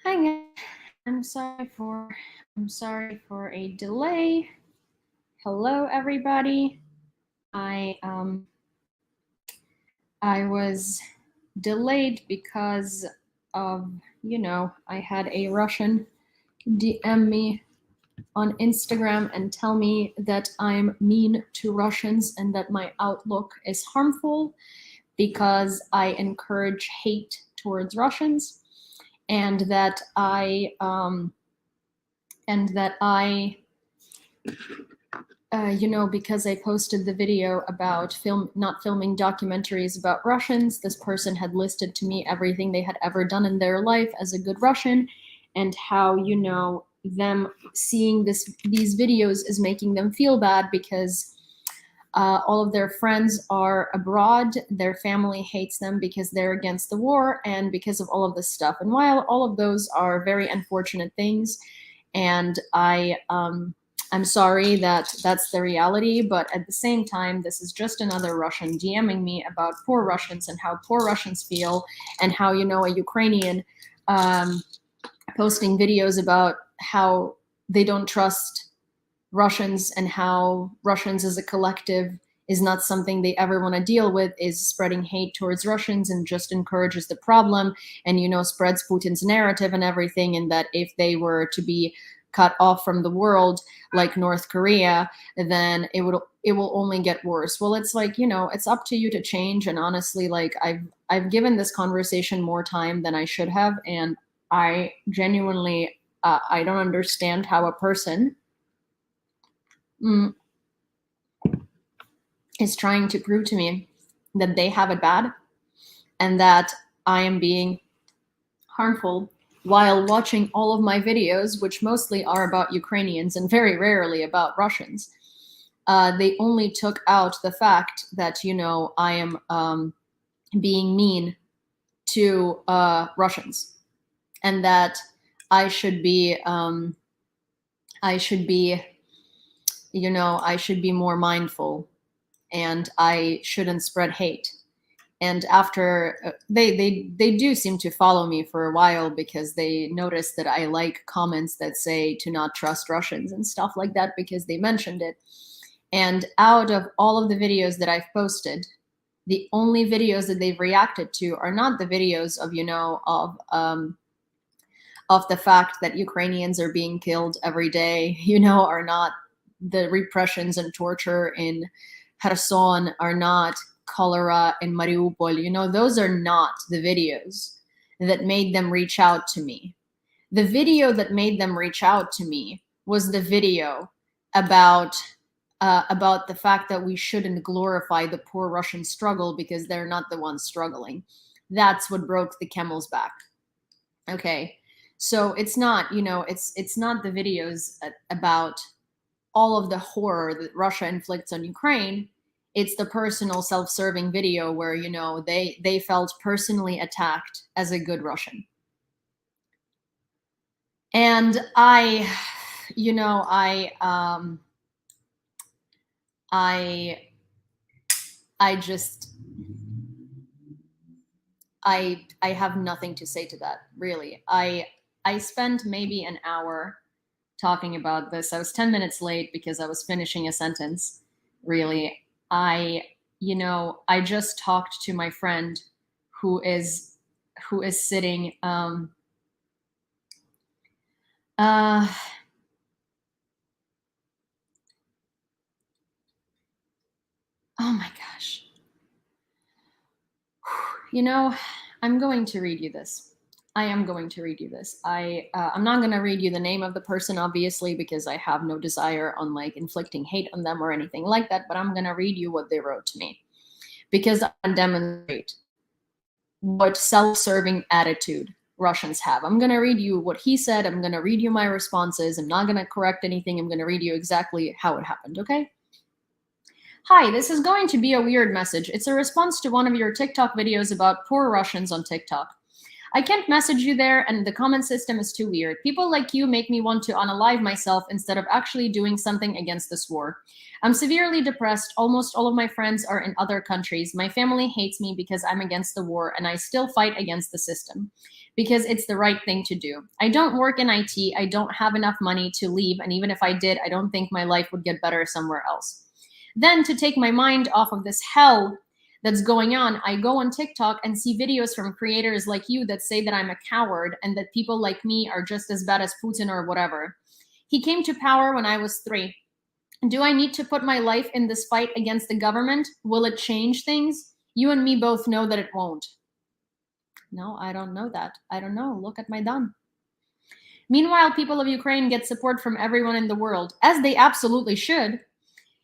Hi guys. I'm sorry for a delay. Hello everybody. I was delayed because of, I had a Russian DM me on Instagram and tell me that I'm mean to Russians and that my outlook is harmful because I encourage hate towards Russians, and that I because I posted the video about not filming documentaries about Russians, this person had listed to me everything they had ever done in their life as a good Russian, and how, them seeing these videos is making them feel bad because all of their friends are abroad, their family hates them because they're against the war, and because of all of this stuff. And while all of those are very unfortunate things, and I'm sorry that that's the reality, but at the same time, this is just another Russian DMing me about poor Russians and how poor Russians feel, and how, a Ukrainian posting videos about how they don't trust Russians and how Russians as a collective is not something they ever want to deal with, is spreading hate towards Russians and just encourages the problem and, spreads Putin's narrative and everything. And that if they were to be cut off from the world like North Korea, then it will only get worse. Well, it's like, it's up to you to change. And honestly, like I've given this conversation more time than I should have. And I genuinely, I don't understand how a person is trying to prove to me that they have it bad and that I am being harmful while watching all of my videos, which mostly are about Ukrainians and very rarely about Russians. They only took out the fact that, I am being mean to Russians, and that I should be I should be more mindful, and I shouldn't spread hate. And after they do seem to follow me for a while because they notice that I like comments that say to not trust Russians and stuff like that because they mentioned it. And out of all of the videos that I've posted, the only videos that they've reacted to are not the videos of, of the fact that Ukrainians are being killed every day, are not the repressions and torture in Kherson, are not cholera in Mariupol. Those are not the videos that made them reach out to me. The video that made them reach out to me was the video about the fact that we shouldn't glorify the poor Russian struggle because they're not the ones struggling. That's what broke the camel's back. Okay, so it's not, it's not the videos about all of the horror that Russia inflicts on Ukraine. It's the personal self-serving video where, they felt personally attacked as a good Russian. And I have nothing to say to that, really. I spent maybe an hour talking about this. I was 10 minutes late because I was finishing a sentence, really. I just talked to my friend who is sitting oh my gosh. I'm going to read you this. I am going to read you this. I'm not going to read you the name of the person, obviously, because I have no desire on like inflicting hate on them or anything like that, but I'm going to read you what they wrote to me because I demonstrate what self-serving attitude Russians have. I'm going to read you what he said. I'm going to read you my responses. I'm not going to correct anything. I'm going to read you exactly how it happened, okay? Hi, this is going to be a weird message. It's a response to one of your TikTok videos about poor Russians on TikTok. I can't message you there, and the comment system is too weird. People like you make me want to unalive myself instead of actually doing something against this war. I'm severely depressed. Almost all of my friends are in other countries. My family hates me because I'm against the war, and I still fight against the system because it's the right thing to do. I don't work in IT. I don't have enough money to leave, and even if I did, I don't think my life would get better somewhere else. Then, to take my mind off of this hell that's going on, I go on TikTok and see videos from creators like you that say that I'm a coward and that people like me are just as bad as Putin or whatever. He came to power when I was 3. Do I need to put my life in this fight against the government? Will it change things? You and me both know that it won't. No, I don't know that. I don't know. Look at Maidan. Meanwhile, people of Ukraine get support from everyone in the world, as they absolutely should.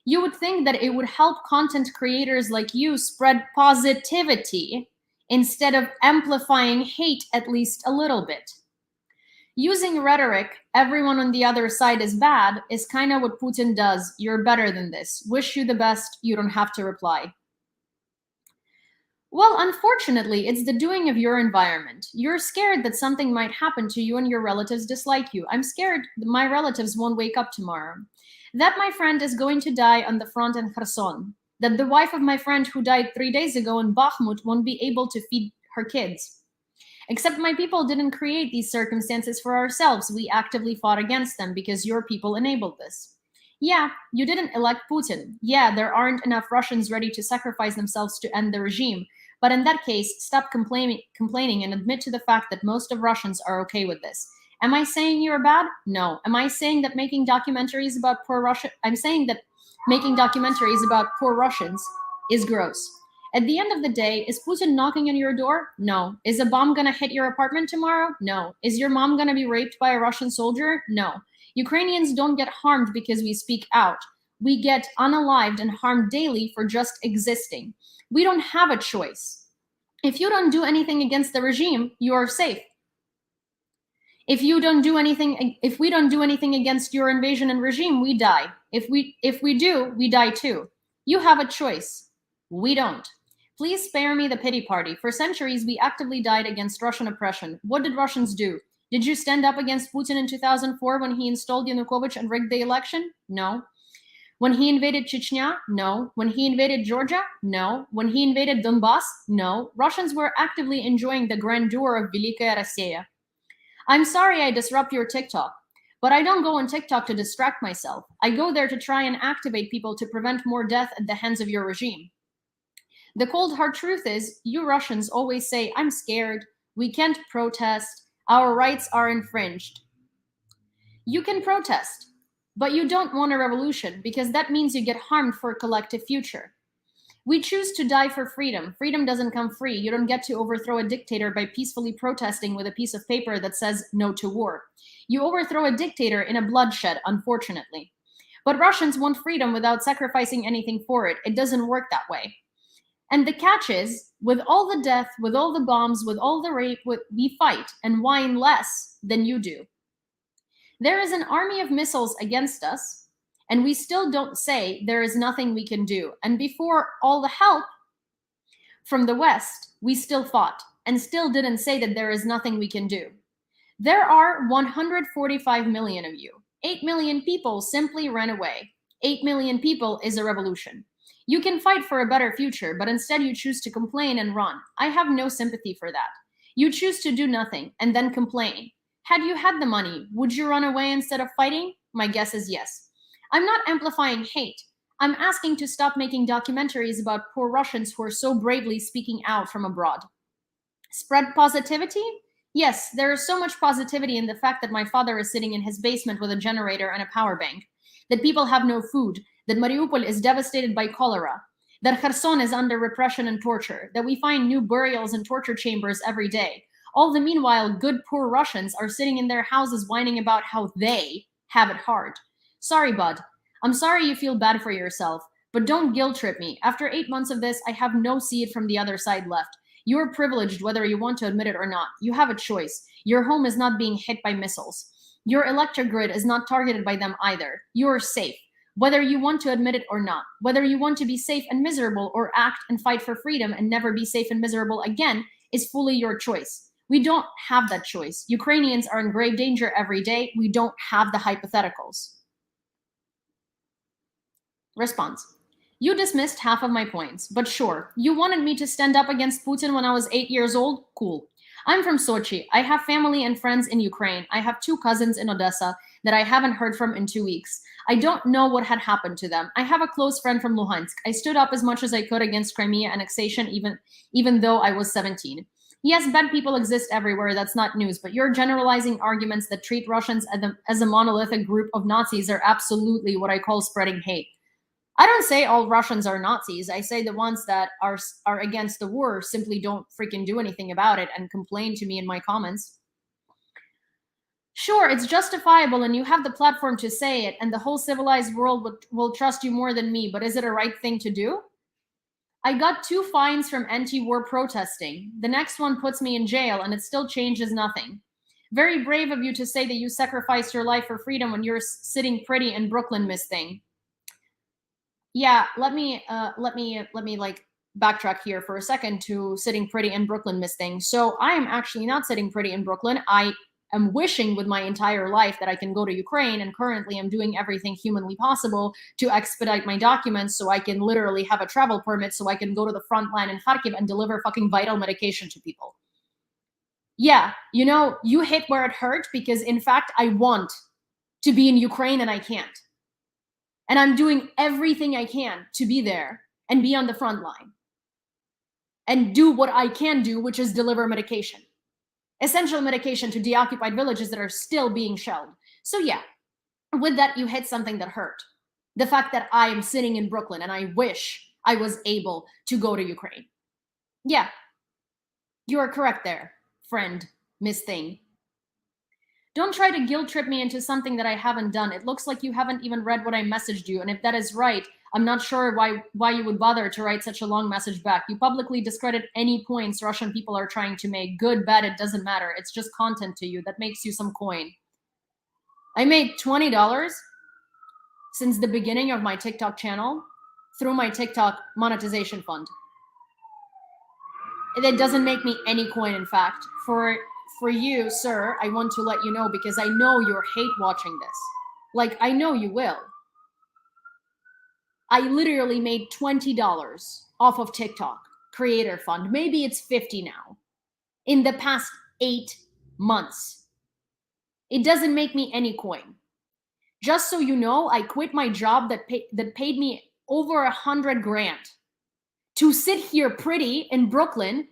You would think that it would help content creators like you spread positivity instead of amplifying hate at least a little bit. Using rhetoric, everyone on the other side is bad, is kind of what Putin does. You're better than this. Wish you the best. You don't have to reply. Well, unfortunately, it's the doing of your environment. You're scared that something might happen to you and your relatives dislike you. I'm scared my relatives won't wake up tomorrow. That my friend is going to die on the front in Kherson. That the wife of my friend who died 3 days ago in Bakhmut won't be able to feed her kids. Except my people didn't create these circumstances for ourselves. We actively fought against them because your people enabled this. Yeah, you didn't elect Putin. Yeah, there aren't enough Russians ready to sacrifice themselves to end the regime. But in that case, stop complaining and admit to the fact that most of Russians are okay with this. Am I saying you're bad? No. Am I saying that making documentaries about poor Russia? I'm saying that making documentaries about poor Russians is gross. At the end of the day, is Putin knocking on your door? No. Is a bomb gonna hit your apartment tomorrow? No. Is your mom gonna be raped by a Russian soldier? No. Ukrainians don't get harmed because we speak out. We get unalived and harmed daily for just existing. We don't have a choice. If you don't do anything against the regime, you are safe. If we don't do anything against your invasion and regime, we die. If we do, we die too. You have a choice. We don't. Please spare me the pity party. For centuries, we actively died against Russian oppression. What did Russians do? Did you stand up against Putin in 2004 when he installed Yanukovych and rigged the election? No. When he invaded Chechnya? No. When he invaded Georgia? No. When he invaded Donbass? No. Russians were actively enjoying the grandeur of Velikaya Rossiya. I'm sorry I disrupt your TikTok, but I don't go on TikTok to distract myself. I go there to try and activate people to prevent more death at the hands of your regime. The cold hard truth is, you Russians always say, I'm scared, we can't protest, our rights are infringed. You can protest, but you don't want a revolution because that means you get harmed for a collective future. We choose to die for freedom. Freedom doesn't come free. You don't get to overthrow a dictator by peacefully protesting with a piece of paper that says no to war. You overthrow a dictator in a bloodshed, unfortunately. But Russians want freedom without sacrificing anything for it. It doesn't work that way. And the catch is, with all the death, with all the bombs, with all the rape, we fight and whine less than you do. There is an army of missiles against us, and we still don't say there is nothing we can do. And before all the help from the West, we still fought and still didn't say that there is nothing we can do. There are 145 million of you. 8 million people simply ran away. 8 million people is a revolution. You can fight for a better future, but instead you choose to complain and run. I have no sympathy for that. You choose to do nothing and then complain. Had you had the money, would you run away instead of fighting? My guess is yes. I'm not amplifying hate. I'm asking to stop making documentaries about poor Russians who are so bravely speaking out from abroad. Spread positivity? Yes, there is so much positivity in the fact that my father is sitting in his basement with a generator and a power bank, that people have no food, that Mariupol is devastated by cholera, that Kherson is under repression and torture, that we find new burials and torture chambers every day. All the meanwhile, good poor Russians are sitting in their houses whining about how they have it hard. Sorry, bud. I'm sorry you feel bad for yourself, but don't guilt trip me. After 8 months of this, I have no seed from the other side left. You're privileged whether you want to admit it or not. You have a choice. Your home is not being hit by missiles. Your electric grid is not targeted by them either. You're safe, whether you want to admit it or not. Whether you want to be safe and miserable or act and fight for freedom and never be safe and miserable again is fully your choice. We don't have that choice. Ukrainians are in grave danger every day. We don't have the hypotheticals. Response. You dismissed half of my points, but sure, you wanted me to stand up against Putin when I was 8 years old? Cool. I'm from Sochi. I have family and friends in Ukraine. I have 2 cousins in Odessa that I haven't heard from in 2 weeks. I don't know what had happened to them. I have a close friend from Luhansk. I stood up as much as I could against Crimea annexation, even though I was 17. Yes, bad people exist everywhere. That's not news. But your generalizing arguments that treat Russians as a monolithic group of Nazis are absolutely what I call spreading hate. I don't say all Russians are Nazis. I say the ones that are against the war simply don't freaking do anything about it and complain to me in my comments. Sure, it's justifiable and you have the platform to say it, and the whole civilized world will trust you more than me, but is it a right thing to do? I got 2 fines from anti-war protesting. The next one puts me in jail and it still changes nothing. Very brave of you to say that you sacrificed your life for freedom when you're sitting pretty in Brooklyn, Miss Thing. Yeah, let me like backtrack here for a second to sitting pretty in Brooklyn, Miss Thing. So I am actually not sitting pretty in Brooklyn. I am wishing with my entire life that I can go to Ukraine, and currently I'm doing everything humanly possible to expedite my documents so I can literally have a travel permit so I can go to the front line in Kharkiv and deliver fucking vital medication to people. Yeah, you hit where it hurt because in fact I want to be in Ukraine and I can't. And I'm doing everything I can to be there and be on the front line and do what I can do, which is deliver medication, essential medication to deoccupied villages that are still being shelled. So yeah, with that, you hit something that hurt. The fact that I am sitting in Brooklyn and I wish I was able to go to Ukraine. Yeah, you are correct there, friend, Miss Thing. Don't try to guilt trip me into something that I haven't done. It looks like you haven't even read what I messaged you, and if that is right, I'm not sure why you would bother to write such a long message back. You publicly discredit any points Russian people are trying to make. Good, bad, it doesn't matter. It's just content to you. That makes you some coin. I made $20 since the beginning of my TikTok channel through my TikTok monetization fund. That doesn't make me any coin, in fact. For you, sir, I want to let you know because I know you're hate watching this. Like, I know you will. I literally made $20 off of TikTok creator fund. Maybe it's 50 now. In the past 8 months. It doesn't make me any coin. Just so you know, I quit my job that paid me over 100 grand to sit here pretty in Brooklyn,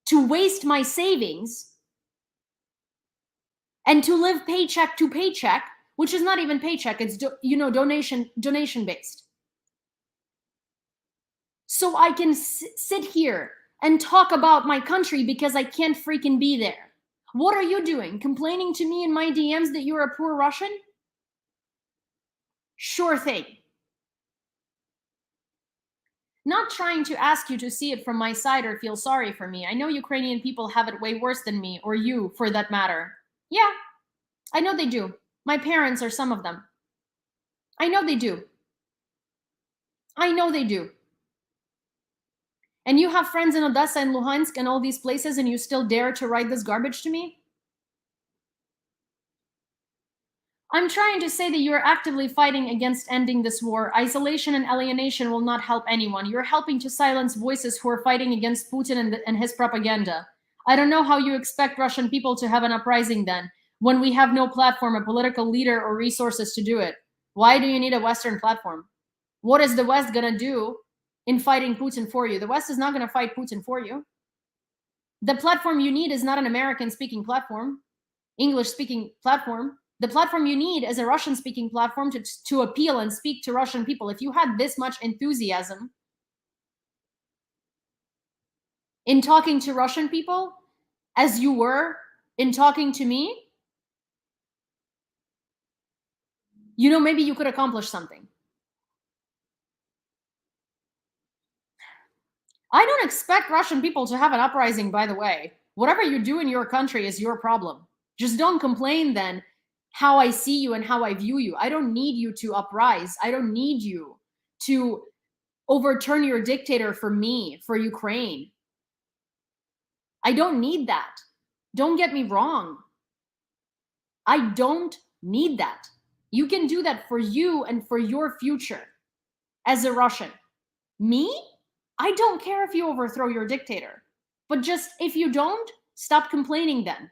to waste my savings, and to live paycheck to paycheck, which is not even paycheck, it's donation based. So I can sit here and talk about my country because I can't freaking be there. What are you doing? Complaining to me in my DMs that you're a poor Russian? Sure thing. Not trying to ask you to see it from my side or feel sorry for me. I know Ukrainian people have it way worse than me, or you, for that matter. Yeah, I know they do. My parents are some of them. I know they do. I know they do. And you have friends in Odessa and Luhansk and all these places, and you still dare to write this garbage to me? I'm trying to say that you're actively fighting against ending this war. Isolation and alienation will not help anyone. You're helping to silence voices who are fighting against Putin and his propaganda. I don't know how you expect Russian people to have an uprising then, when we have no platform, a political leader, or resources to do it. Why do you need a Western platform? What is the West going to do in fighting Putin for you? The West is not going to fight Putin for you. The platform you need is not an American-speaking platform, English-speaking platform. The platform you need is a Russian-speaking platform to appeal and speak to Russian people. If you had this much enthusiasm in talking to Russian people as you were in talking to me, maybe you could accomplish something. I don't expect Russian people to have an uprising, by the way. Whatever you do in your country is your problem. Just don't complain then how I see you and how I view you. I don't need you to uprise. I don't need you to overturn your dictator for me, for Ukraine. I don't need that. Don't get me wrong. I don't need that. You can do that for you and for your future as a Russian. Me? I don't care if you overthrow your dictator. But just if you don't, stop complaining then.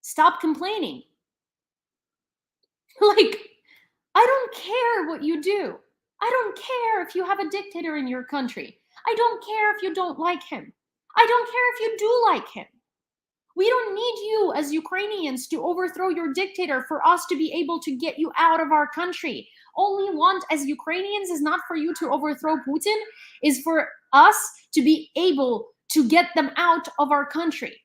Stop complaining. Like, I don't care what you do. I don't care if you have a dictator in your country. I don't care if you don't like him. I don't care if you do like him. We don't need you as Ukrainians to overthrow your dictator for us to be able to get you out of our country. All we want as Ukrainians is not for you to overthrow Putin, is for us to be able to get them out of our country.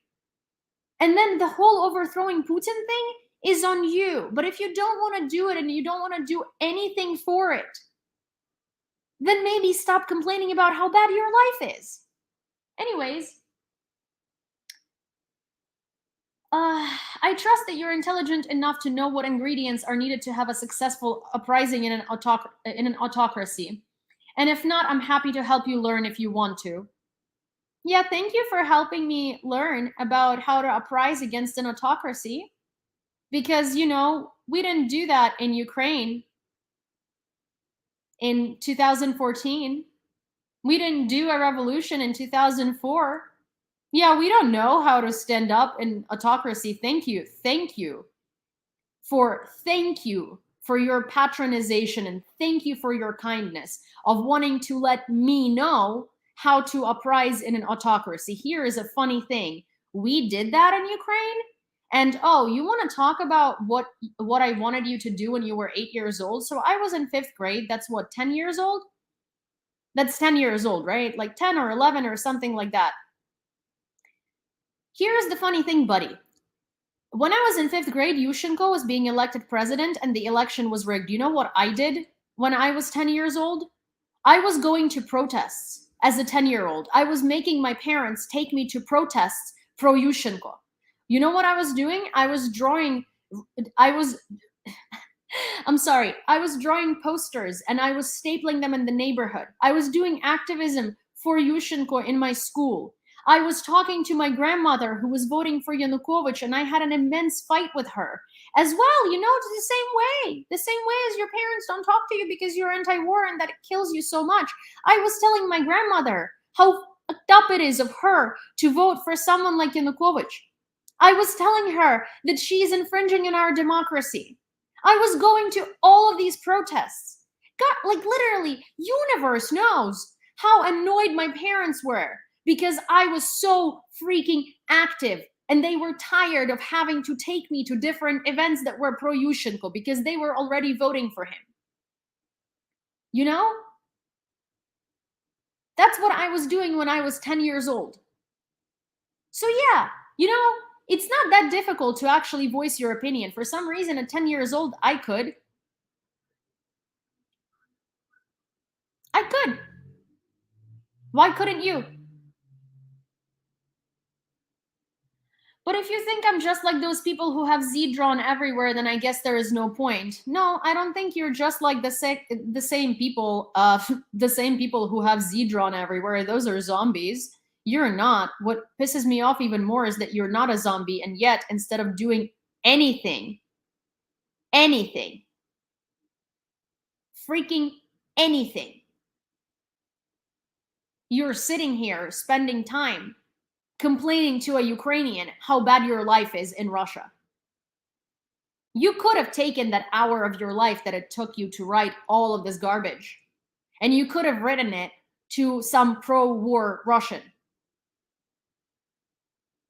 And then the whole overthrowing Putin thing is on you. But if you don't want to do it and you don't want to do anything for it, then maybe stop complaining about how bad your life is. Anyways, I trust that you're intelligent enough to know what ingredients are needed to have a successful uprising in an autocracy. And if not, I'm happy to help you learn if you want to. Yeah, thank you for helping me learn about how to uprise against an autocracy. Because, we didn't do that in Ukraine in 2014. We didn't do a revolution in 2004. Yeah, we don't know how to stand up in autocracy. Thank you. Thank you for your patronization, and thank you for your kindness of wanting to let me know how to uprise in an autocracy. Here is a funny thing. We did that in Ukraine. And you want to talk about what I wanted you to do when you were 8 years old? So I was in 5th grade. That's what, 10 years old? That's 10 years old, right? Like 10 or 11 or something like that. Here's the funny thing, buddy. When I was in 5th grade, Yushchenko was being elected president and the election was rigged. You know what I did when I was 10 years old? I was going to protests as a 10-year-old. I was making my parents take me to protests pro Yushchenko. You know what I was doing? I was drawing posters and I was stapling them in the neighborhood. I was doing activism for Yushchenko in my school. I was talking to my grandmother who was voting for Yanukovych, and I had an immense fight with her as well. It's the same way as your parents don't talk to you because you're anti-war and that it kills you so much. I was telling my grandmother how fucked up it is of her to vote for someone like Yanukovych. I was telling her that she's infringing on our democracy. I was going to all of these protests. God, like literally, universe knows how annoyed my parents were because I was so freaking active and they were tired of having to take me to different events that were pro Yushchenko because they were already voting for him. That's what I was doing when I was 10 years old. So yeah, it's not that difficult to actually voice your opinion. For some reason, at 10 years old, I could. Why couldn't you? But if you think I'm just like those people who have Z drawn everywhere, then I guess there is no point. No, I don't think you're just like the same people. The same people who have Z drawn everywhere. Those are zombies. You're not. What pisses me off even more is that you're not a zombie, and yet instead of doing anything, freaking anything, you're sitting here spending time complaining to a Ukrainian how bad your life is in Russia. You could have taken that hour of your life that it took you to write all of this garbage, and you could have written it to some pro-war Russian.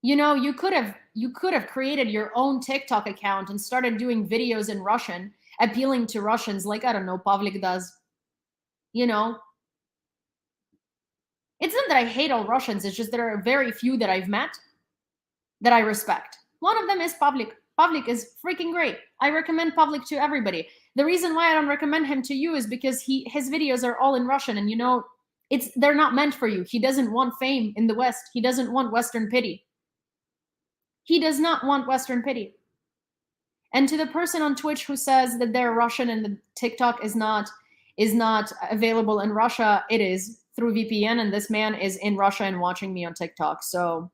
You could have created your own TikTok account and started doing videos in Russian, appealing to Russians like, I don't know, Pavlik does. It's not that I hate all Russians, it's just there are very few that I've met that I respect. One of them is Pavlik. Pavlik is freaking great. I recommend Pavlik to everybody. The reason why I don't recommend him to you is because his videos are all in Russian, and they're not meant for you. He doesn't want fame in the West. He doesn't want Western pity. He does not want Western pity. And to the person on Twitch who says that they're Russian and the TikTok is not available in Russia, it is through VPN, and this man is in Russia and watching me on TikTok. So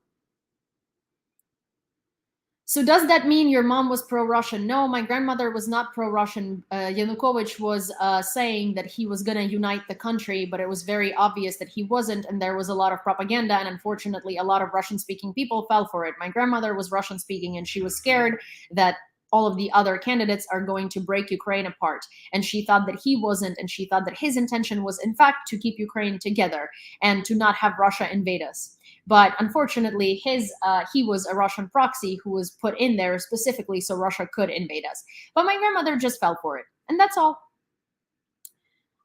So does that mean your mom was pro-Russian? No, my grandmother was not pro-Russian. Yanukovych was saying that he was going to unite the country, but it was very obvious that he wasn't, and there was a lot of propaganda, and unfortunately, a lot of Russian-speaking people fell for it. My grandmother was Russian-speaking, and she was scared that all of the other candidates are going to break Ukraine apart. And she thought that he wasn't, and she thought that his intention was, in fact, to keep Ukraine together and to not have Russia invade us. But unfortunately, he was a Russian proxy who was put in there specifically so Russia could invade us. But my grandmother just fell for it, and that's all.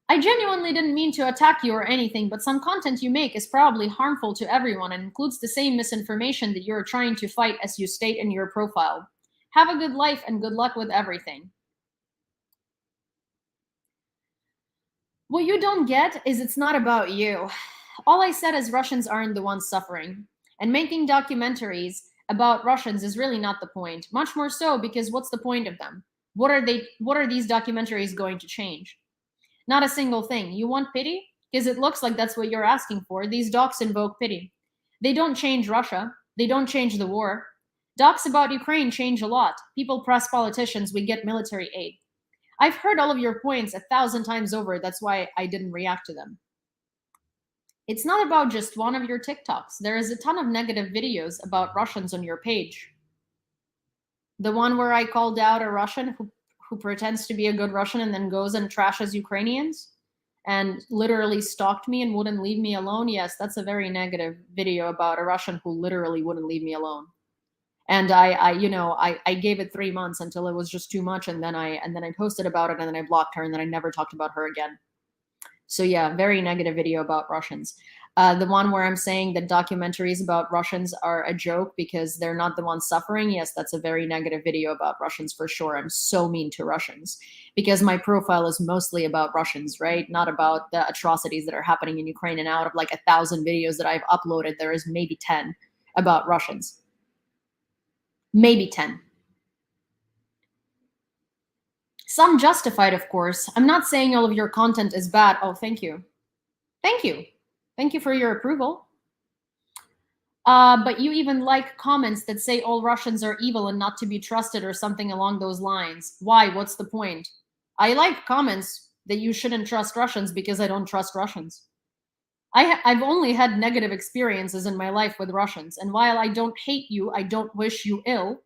I genuinely didn't mean to attack you or anything, but some content you make is probably harmful to everyone and includes the same misinformation that you're trying to fight as you state in your profile. Have a good life and good luck with everything. What you don't get is it's not about you. All I said is Russians aren't the ones suffering. And making documentaries about Russians is really not the point. Much more so because what's the point of them? What are these documentaries going to change? Not a single thing. You want pity? Because it looks like that's what you're asking for. These docs invoke pity. They don't change Russia. They don't change the war. Docs about Ukraine change a lot. People press politicians, we get military aid. I've heard all of your points 1,000 times over. That's why I didn't react to them. It's not about just one of your TikToks. There is a ton of negative videos about Russians on your page. The one where I called out a Russian who pretends to be a good Russian and then goes and trashes Ukrainians and literally stalked me and wouldn't leave me alone. Yes, that's a very negative video about a Russian who literally wouldn't leave me alone. And I gave it 3 months until it was just too much, and then I posted about it, and then I blocked her, and then I never talked about her again. So yeah, very negative video about Russians. The one where I'm saying that documentaries about Russians are a joke because they're not the ones suffering. Yes, that's a very negative video about Russians for sure. I'm so mean to Russians because my profile is mostly about Russians, right? Not about the atrocities that are happening in Ukraine. And out of like 1,000 videos that I've uploaded, there is maybe 10 about Russians. Maybe 10. Some justified, of course. I'm not saying all of your content is bad. Oh, thank you. Thank you. Thank you for your approval. But you even like comments that say all Russians are evil and not to be trusted or something along those lines. Why? What's the point? I like comments that you shouldn't trust Russians because I don't trust Russians. I've only had negative experiences in my life with Russians. And while I don't hate you, I don't wish you ill,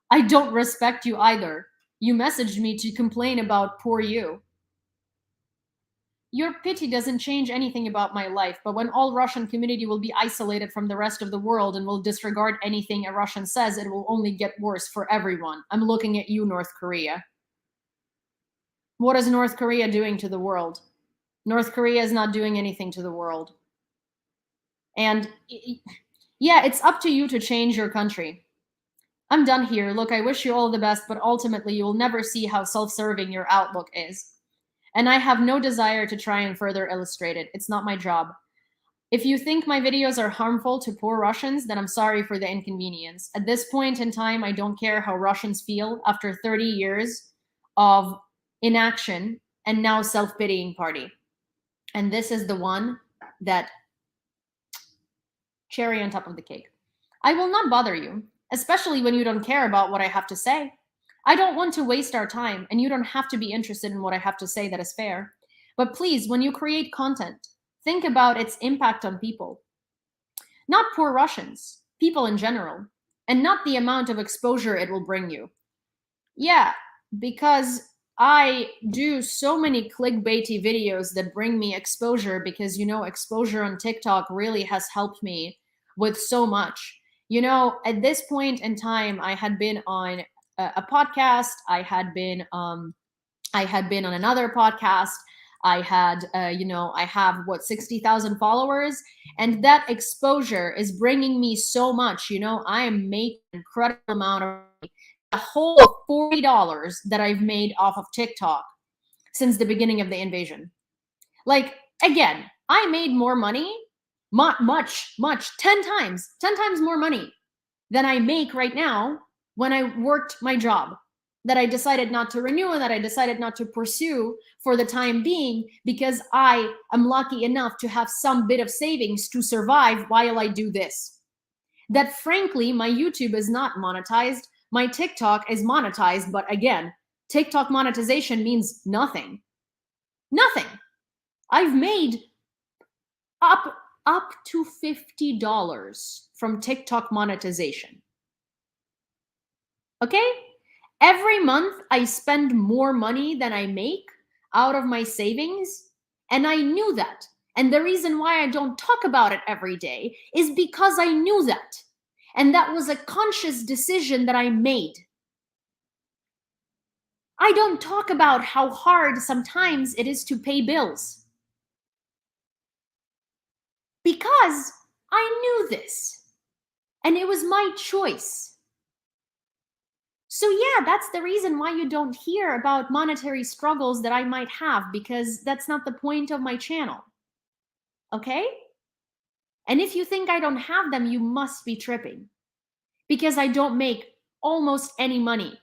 I don't respect you either. You messaged me to complain about poor you. Your pity doesn't change anything about my life, but when all Russian community will be isolated from the rest of the world and will disregard anything a Russian says, it will only get worse for everyone. I'm looking at you, North Korea. What is North Korea doing to the world? North Korea is not doing anything to the world. And yeah, it's up to you to change your country. I'm done here. Look, I wish you all the best, but ultimately you will never see how self-serving your outlook is. And I have no desire to try and further illustrate it. It's not my job. If you think my videos are harmful to poor Russians, then I'm sorry for the inconvenience. At this point in time, I don't care how Russians feel after 30 years of inaction and now self-pitying party. And this is the one that cherry on top of the cake. I will not bother you, especially when you don't care about what I have to say. I don't want to waste our time, and you don't have to be interested in what I have to say that is fair. But please, when you create content, think about its impact on people. Not poor Russians, people in general, and not the amount of exposure it will bring you. Yeah, because I do so many clickbaity videos that bring me exposure because, exposure on TikTok really has helped me with so much. At this point in time, I had been on a podcast. I had been on another podcast. I had, I have 60,000 followers, and that exposure is bringing me so much. I am making an incredible amount of money. A whole $40 that I've made off of TikTok since the beginning of the invasion. Like, again, I made more money, much, 10 times more money than I make right now when I worked my job that I decided not to renew and that I decided not to pursue for the time being because I am lucky enough to have some bit of savings to survive while I do this. That frankly, my YouTube is not monetized. my TikTok is monetized, but again, TikTok monetization means nothing. Nothing. I've made up to $50 from TikTok monetization. Okay? Every month I spend more money than I make out of my savings, and I knew that. And the reason why I don't talk about it every day is because I knew that. And that was a conscious decision that I made. I don't talk about how hard sometimes it is to pay bills because I knew this and it was my choice. So yeah, that's the reason why you don't hear about monetary struggles that I might have, because that's not the point of my channel. Okay? And if you think I don't have them, you must be tripping, because I don't make almost any money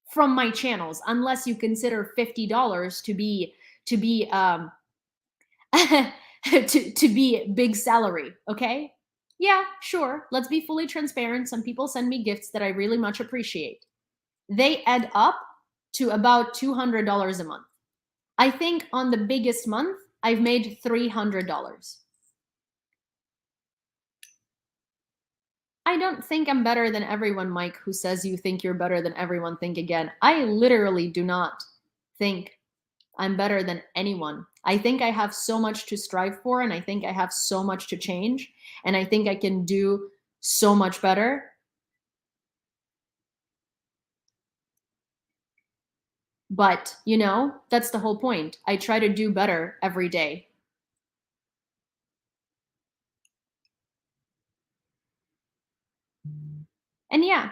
from my channels unless you consider $50 to be to be big salary. Okay, yeah, sure, let's be fully transparent. Some people send me gifts that I really much appreciate. They add up to about $200 a month. I think on the biggest month I've made $300. I don't think I'm better than everyone, Mike, who says you think you're better than everyone. Think again. I literally do not think I'm better than anyone. I think I have so much to strive for, and I think I have so much to change, and I think I can do so much better. But, you know, that's the whole point. I try to do better every day. And yeah.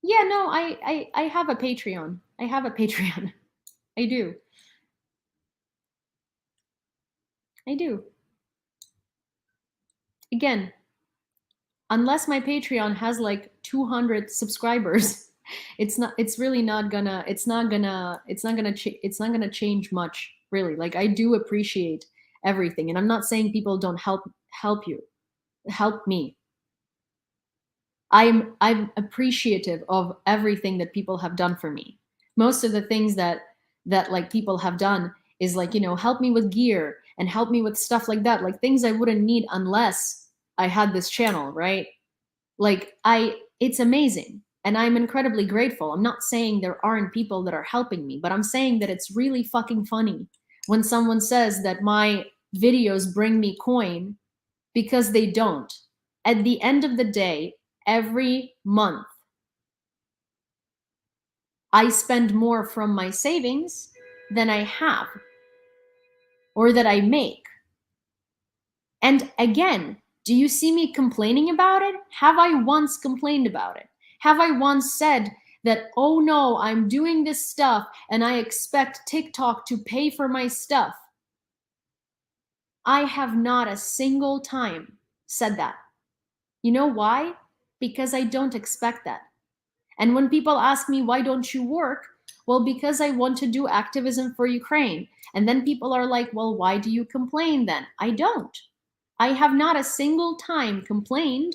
Yeah, no, I have a Patreon. I have a Patreon. I do. I do. Again, unless my Patreon has like 200 subscribers, it's really not gonna change much, really. Like, I do appreciate everything, and I'm not saying people don't help me. I'm appreciative of everything that people have done for me. Most of the things that like people have done is like, you know, help me with gear and help me with stuff like that, like things I wouldn't need unless I had this channel, right? Like, it's amazing, and I'm incredibly grateful. I'm not saying there aren't people that are helping me, but I'm saying that it's really fucking funny when someone says that my videos bring me coin, because they don't. At the end of the day, every month I spend more from my savings than I have or that I make. And again, do you see me complaining about it? Have I once complained about it? Have I once said that, oh no, I'm doing this stuff and I expect TikTok to pay for my stuff? I have not a single time said that. You know why? Because I don't expect that. And when people ask me, why don't you work? Well, because I want to do activism for Ukraine. And then people are like, well, why do you complain then? I don't. I have not a single time complained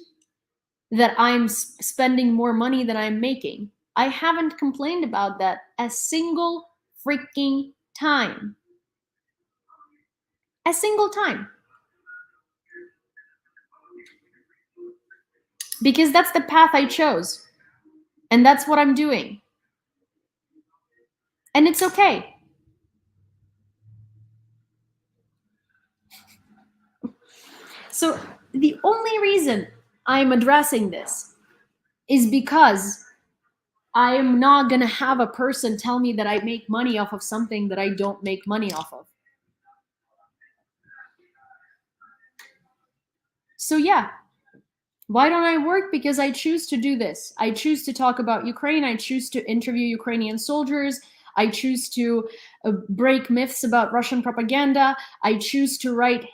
that I'm spending more money than I'm making. I haven't complained about that a single freaking time. A single time. Because that's the path I chose. And that's what I'm doing. And it's okay. So the only reason I'm addressing this is because I am not going to have a person tell me that I make money off of something that I don't make money off of. So yeah, why don't I work? Because I choose to do this. I choose to talk about Ukraine. I choose to interview Ukrainian soldiers. I choose to break myths about Russian propaganda. I choose to write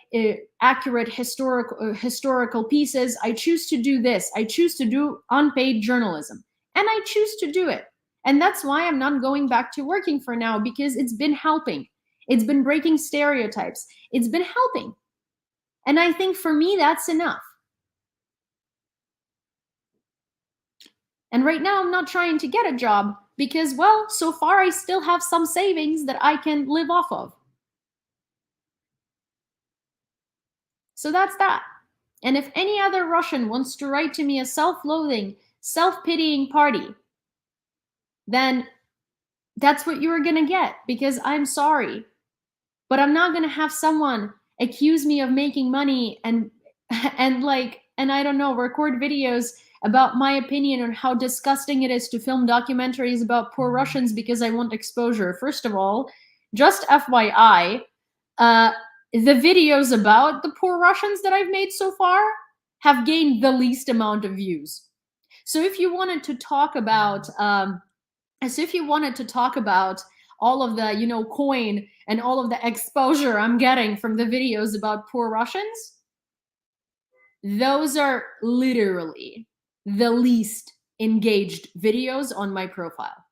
accurate historical pieces. I choose to do this. I choose to do unpaid journalism. And I choose to do it. And that's why I'm not going back to working for now, because it's been helping. It's been breaking stereotypes. It's been helping. And I think for me, that's enough. And right now, I'm not trying to get a job because, well, so far I still have some savings that I can live off of. So that's that. And if any other Russian wants to write to me a self loathing, self pitying party, then that's what you're going to get, because I'm sorry. But I'm not going to have someone accuse me of making money and I don't know, record videos about my opinion on how disgusting it is to film documentaries about poor Russians because I want exposure. First of all, just FYI, uh, the videos about the poor Russians that I've made so far have gained the least amount of views. So if you wanted to talk about, as if you wanted to talk about all of the, coin and all of the exposure I'm getting from the videos about poor Russians, those are literally the least engaged videos on my profile.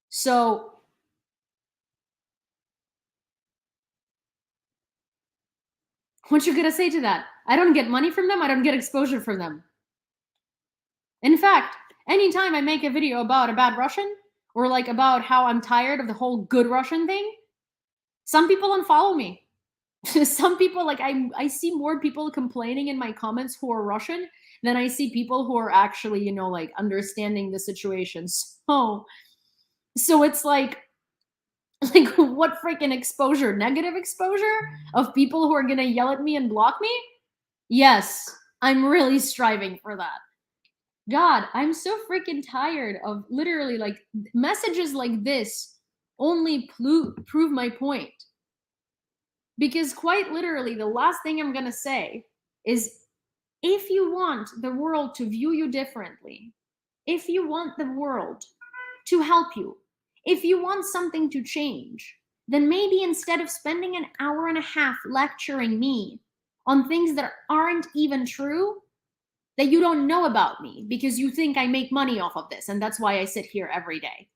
So what you gonna say to that? I don't get money from them. I don't get exposure from them. In fact, anytime I make a video about a bad Russian or like about how I'm tired of the whole good Russian thing, some people unfollow me. Some people, like, I see more people complaining in my comments who are Russian than I see people who are actually, like, understanding the situation. So it's like what freaking exposure? Negative exposure of people who are gonna yell at me and block me? Yes, I'm really striving for that. God, I'm so freaking tired of literally like messages like this only prove my point. Because quite literally, the last thing I'm going to say is, if you want the world to view you differently, if you want the world to help you, if you want something to change, then maybe instead of spending an hour and a half lecturing me on things that aren't even true, that you don't know about me because you think I make money off of this, and that's why I sit here every day.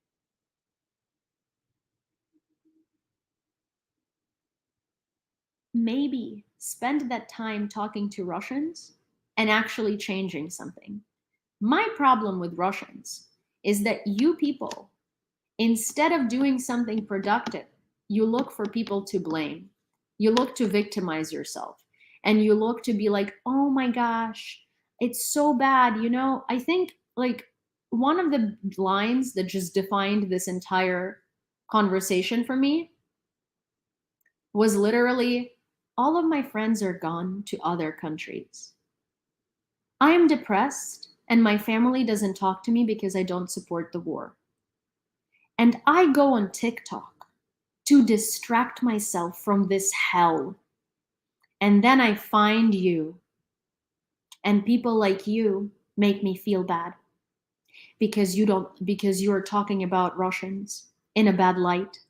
Maybe spend that time talking to Russians and actually changing something. My problem with Russians is that you people, instead of doing something productive, you look for people to blame. You look to victimize yourself. And you look to be like, oh my gosh, it's so bad. I think like one of the lines that just defined this entire conversation for me was literally, all of my friends are gone to other countries. I am depressed and my family doesn't talk to me because I don't support the war. And I go on TikTok to distract myself from this hell. And then I find you, and people like you make me feel bad because you are talking about Russians in a bad light.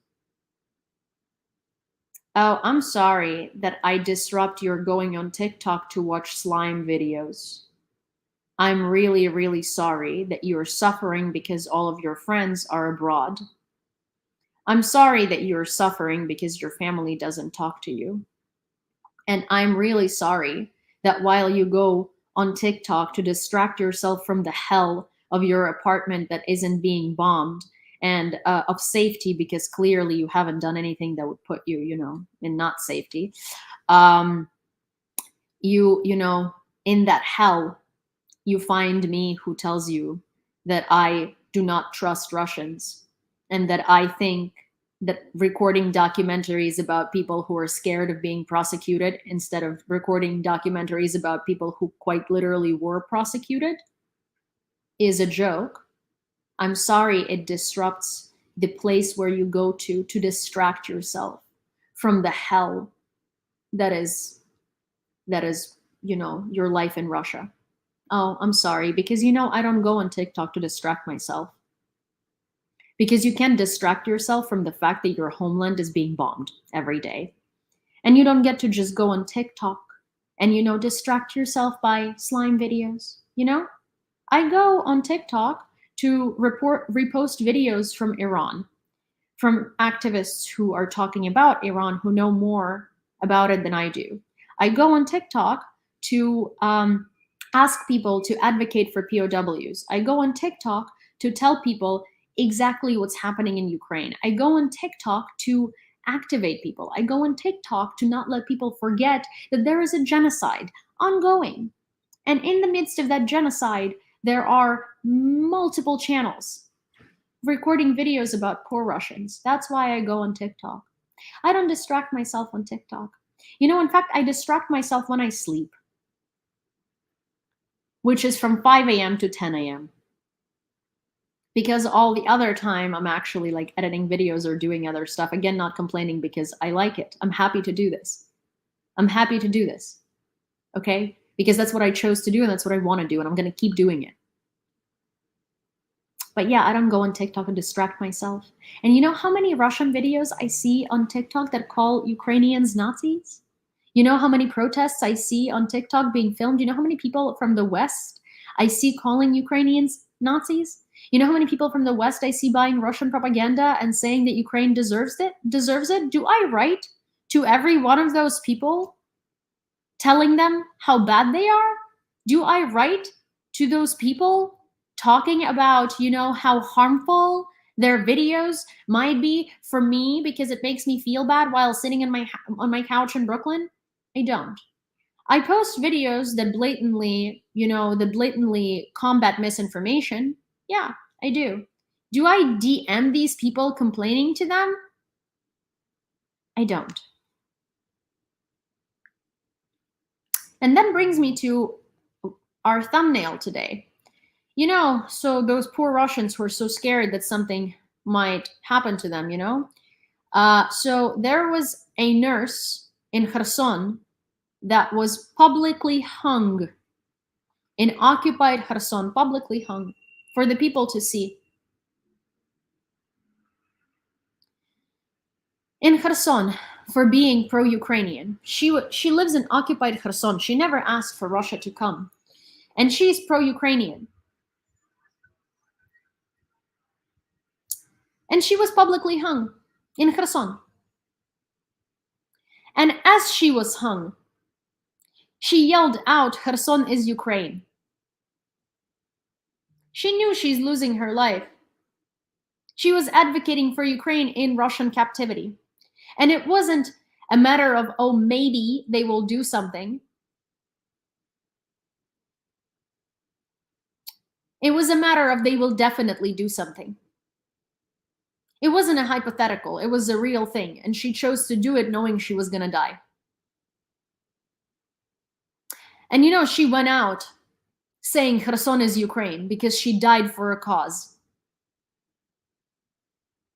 Oh, I'm sorry that I disrupt your going on TikTok to watch slime videos. I'm really, really sorry that you're suffering because all of your friends are abroad. I'm sorry that you're suffering because your family doesn't talk to you. And I'm really sorry that while you go on TikTok to distract yourself from the hell of your apartment that isn't being bombed and of safety, because clearly you haven't done anything that would put you, in not safety. You in that hell, you find me who tells you that I do not trust Russians and that I think that recording documentaries about people who are scared of being prosecuted instead of recording documentaries about people who quite literally were prosecuted is a joke. I'm sorry it disrupts the place where you go to distract yourself from the hell that is your life in Russia. Oh, I'm sorry, because I don't go on TikTok to distract myself. Because you can distract yourself from the fact that your homeland is being bombed every day. And you don't get to just go on TikTok and, distract yourself by slime videos. I go on TikTok to repost videos from Iran, from activists who are talking about Iran, who know more about it than I do. I go on TikTok to ask people to advocate for POWs. I go on TikTok to tell people exactly what's happening in Ukraine. I go on TikTok to activate people. I go on TikTok to not let people forget that there is a genocide ongoing. And in the midst of that genocide, there are multiple channels recording videos about poor Russians. That's why I go on TikTok. I don't distract myself on TikTok. In fact, I distract myself when I sleep, which is from 5 a.m. to 10 a.m. Because all the other time I'm actually like editing videos or doing other stuff. Again, not complaining because I like it. I'm happy to do this. I'm happy to do this. Okay? Because that's what I chose to do and that's what I want to do and I'm going to keep doing it. But yeah, I don't go on TikTok and distract myself. And you know how many Russian videos I see on TikTok that call Ukrainians Nazis? You know how many protests I see on TikTok being filmed? You know how many people from the West I see calling Ukrainians Nazis? You know how many people from the West I see buying Russian propaganda and saying that Ukraine deserves it? Deserves it? Do I write to every one of those people telling them how bad they are? Do I write to those people talking about, how harmful their videos might be for me because it makes me feel bad while sitting on my couch in Brooklyn? I don't. I post videos that blatantly combat misinformation. Yeah, I do. Do I DM these people complaining to them? I don't. And that brings me to our thumbnail today. So those poor Russians who are so scared that something might happen to them, so there was a nurse in Kherson that was publicly hung in occupied Kherson, publicly hung for the people to see. In Kherson, for being pro-Ukrainian. She lives in occupied Kherson. She never asked for Russia to come. And she's pro-Ukrainian. And she was publicly hung in Kherson. And as she was hung, she yelled out, "Kherson is Ukraine." She knew she's losing her life. She was advocating for Ukraine in Russian captivity. And it wasn't a matter of, oh, maybe they will do something. It was a matter of they will definitely do something. It wasn't a hypothetical, it was a real thing. And she chose to do it knowing she was going to die. And she went out saying Kherson is Ukraine because she died for a cause.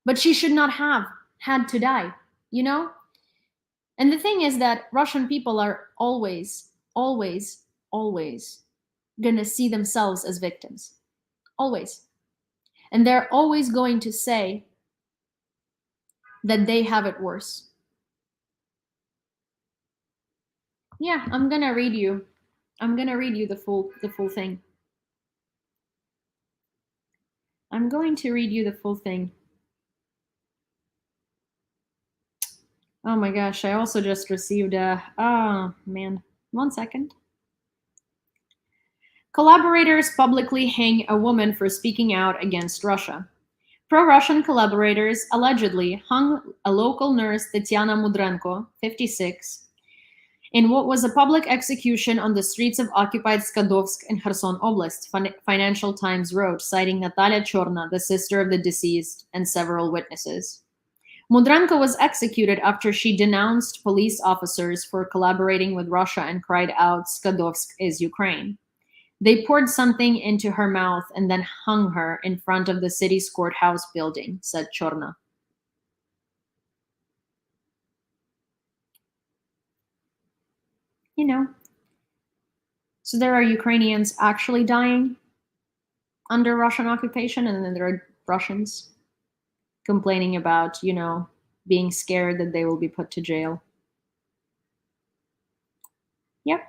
But she should not have had to die, And the thing is that Russian people are always, always, always gonna see themselves as victims. Always. And they're always going to say that they have it worse. Yeah, I'm gonna read you the full thing. I'm going to read you the full thing. Oh my gosh, I also just received oh man, 1 second. Collaborators publicly hang a woman for speaking out against Russia. Pro-Russian collaborators allegedly hung a local nurse, Tetiana Mudrenko, 56, in what was a public execution on the streets of occupied Skadovsk in Kherson Oblast, Financial Times wrote, citing Natalia Chorna, the sister of the deceased, and several witnesses. Mudrenko was executed after she denounced police officers for collaborating with Russia and cried out, "Skadovsk is Ukraine." They poured something into her mouth and then hung her in front of the city's courthouse building, said Chorna. So there are Ukrainians actually dying under Russian occupation, and then there are Russians complaining about, being scared that they will be put to jail. Yep.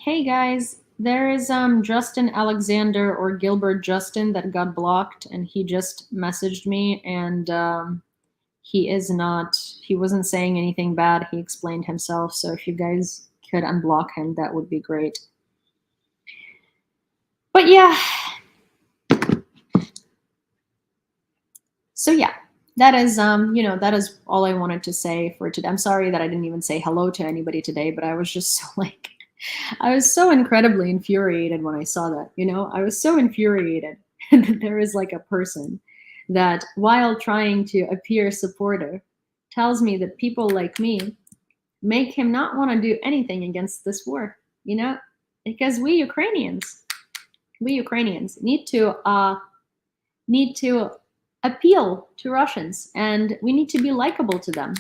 Hey guys, There is Justin Alexander or Gilbert Justin that got blocked, and he just messaged me, and he wasn't saying anything bad. He explained himself. So if you guys could unblock him, that would be great. But yeah. So yeah, that is that is all I wanted to say for today. I'm sorry that I didn't even say hello to anybody today, but I was just so like, I was so incredibly infuriated when I saw that. I was so infuriated that there is like a person that, while trying to appear supportive, tells me that people like me make him not want to do anything against this war. Because we Ukrainians need to appeal to Russians, and we need to be likable to them,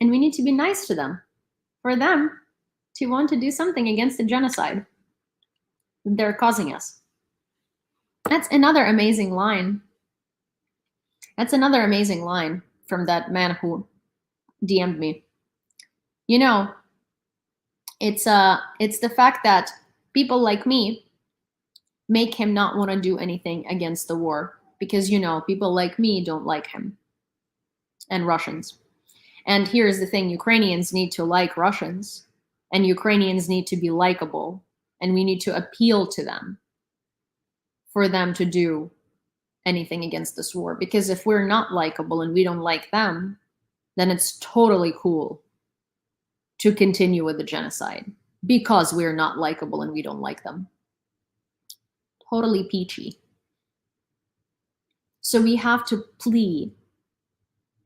and we need to be nice to them for them to want to do something against the genocide that they're causing us. That's another amazing line. That's another amazing line from that man who DM'd me. It's the fact that people like me make him not want to do anything against the war, because people like me don't like him, and Russians. And here's the thing: Ukrainians need to like Russians, and Ukrainians need to be likable, and we need to appeal to them for them to do anything against this war. Because if we're not likable and we don't like them, then it's totally cool to continue with the genocide because we're not likable and we don't like them. Totally peachy. So we have to plead,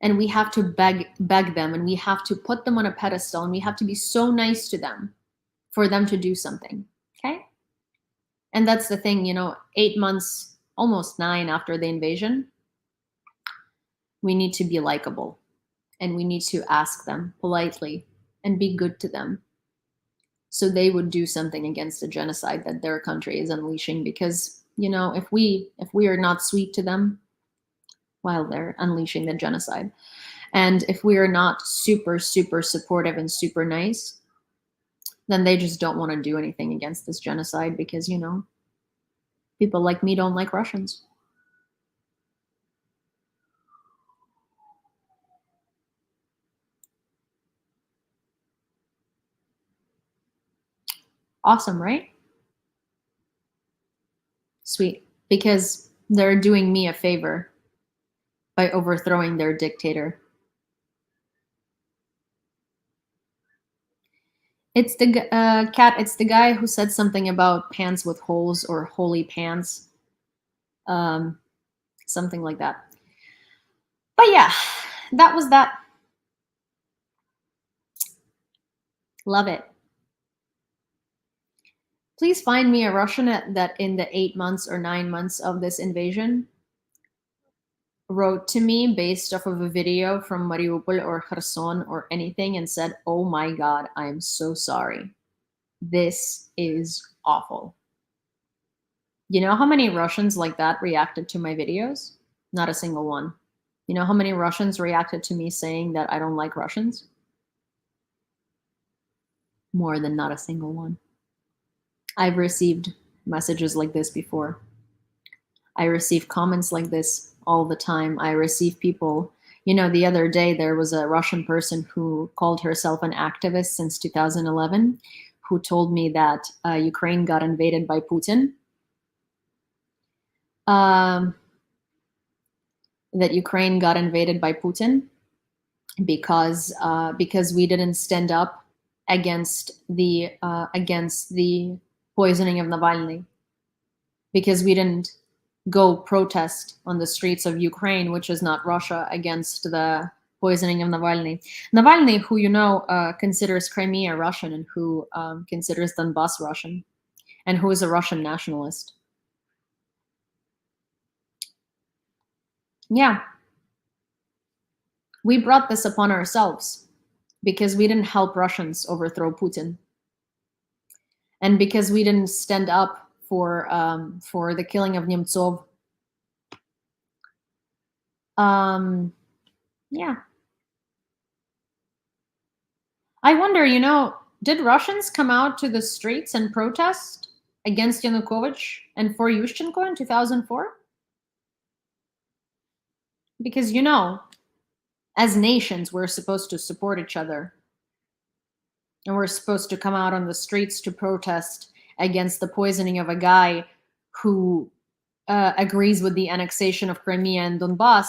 and we have to beg them, and we have to put them on a pedestal, and we have to be so nice to them for them to do something. Okay? And that's the thing, 8 months, almost 9 after the invasion, we need to be likable, and we need to ask them politely and be good to them, so they would do something against the genocide that their country is unleashing. Because if we are not sweet to them while they're unleashing the genocide, and if we are not super supportive and super nice, then they just don't want to do anything against this genocide. Because people like me don't like Russians. Awesome, right? Sweet. Because they're doing me a favor by overthrowing their dictator. It's the cat. It's the guy who said something about pants with holes or holy pants, something like that. But yeah, that was that. Love it. Please find me a Russian that in the 8 months or 9 months of this invasion wrote to me based off of a video from Mariupol or Kherson or anything and said, "Oh my God, I'm so sorry. This is awful." You know how many Russians like that reacted to my videos? Not a single one. You know how many Russians reacted to me saying that I don't like Russians? More than not a single one. I've received messages like this before. I receive comments like this all the time. I receive people, the other day there was a Russian person who called herself an activist since 2011, who told me that Ukraine got invaded by Putin. That Ukraine got invaded by Putin because we didn't stand up against the poisoning of Navalny, because we didn't go protest on the streets of Ukraine, which is not Russia, against the poisoning of Navalny. Navalny, who considers Crimea Russian, and who considers Donbass Russian, and who is a Russian nationalist. Yeah. We brought this upon ourselves because we didn't help Russians overthrow Putin, and because we didn't stand up for the killing of Nemtsov. Yeah. I wonder, did Russians come out to the streets and protest against Yanukovych and for Yushchenko in 2004? Because, as nations, we're supposed to support each other. And we're supposed to come out on the streets to protest against the poisoning of a guy who agrees with the annexation of Crimea and Donbass,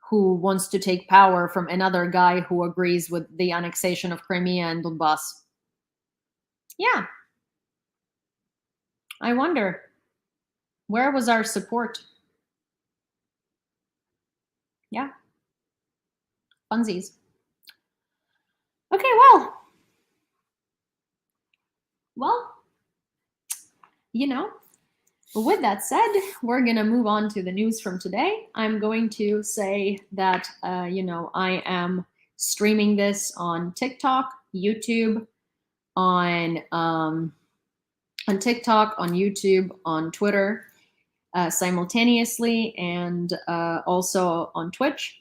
who wants to take power from another guy who agrees with the annexation of Crimea and Donbass. Yeah. I wonder, where was our support? Yeah. Funsies. Okay, well, with that said, we're going to move on to the news from today. I'm going to say that, I am streaming this on TikTok, YouTube, on TikTok, on YouTube, on Twitter, simultaneously, and also on Twitch.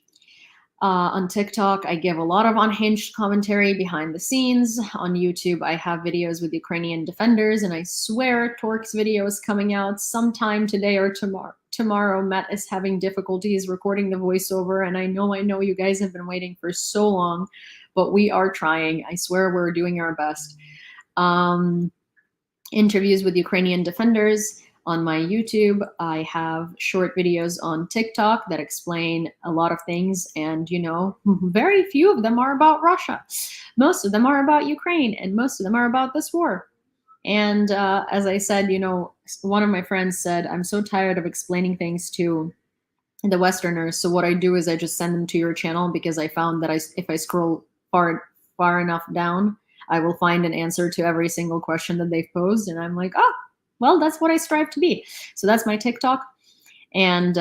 On TikTok, I give a lot of unhinged commentary behind the scenes. On YouTube, I have videos with Ukrainian defenders, and I swear Torque's video is coming out sometime today or tomorrow. Matt is having difficulties recording the voiceover, and I know you guys have been waiting for so long, but we are trying. I swear we're doing our best. Interviews with Ukrainian defenders on my YouTube. I have short videos on TikTok that explain a lot of things, and very few of them are about Russia. Most of them are about Ukraine, and most of them are about this war. And as I said, one of my friends said, I'm so tired of explaining things to the Westerners, so what I do is I just send them to your channel, because I found that if I scroll far enough down, I will find an answer to every single question that they've posed, and I'm like, oh, well, that's what I strive to be. So that's my TikTok. And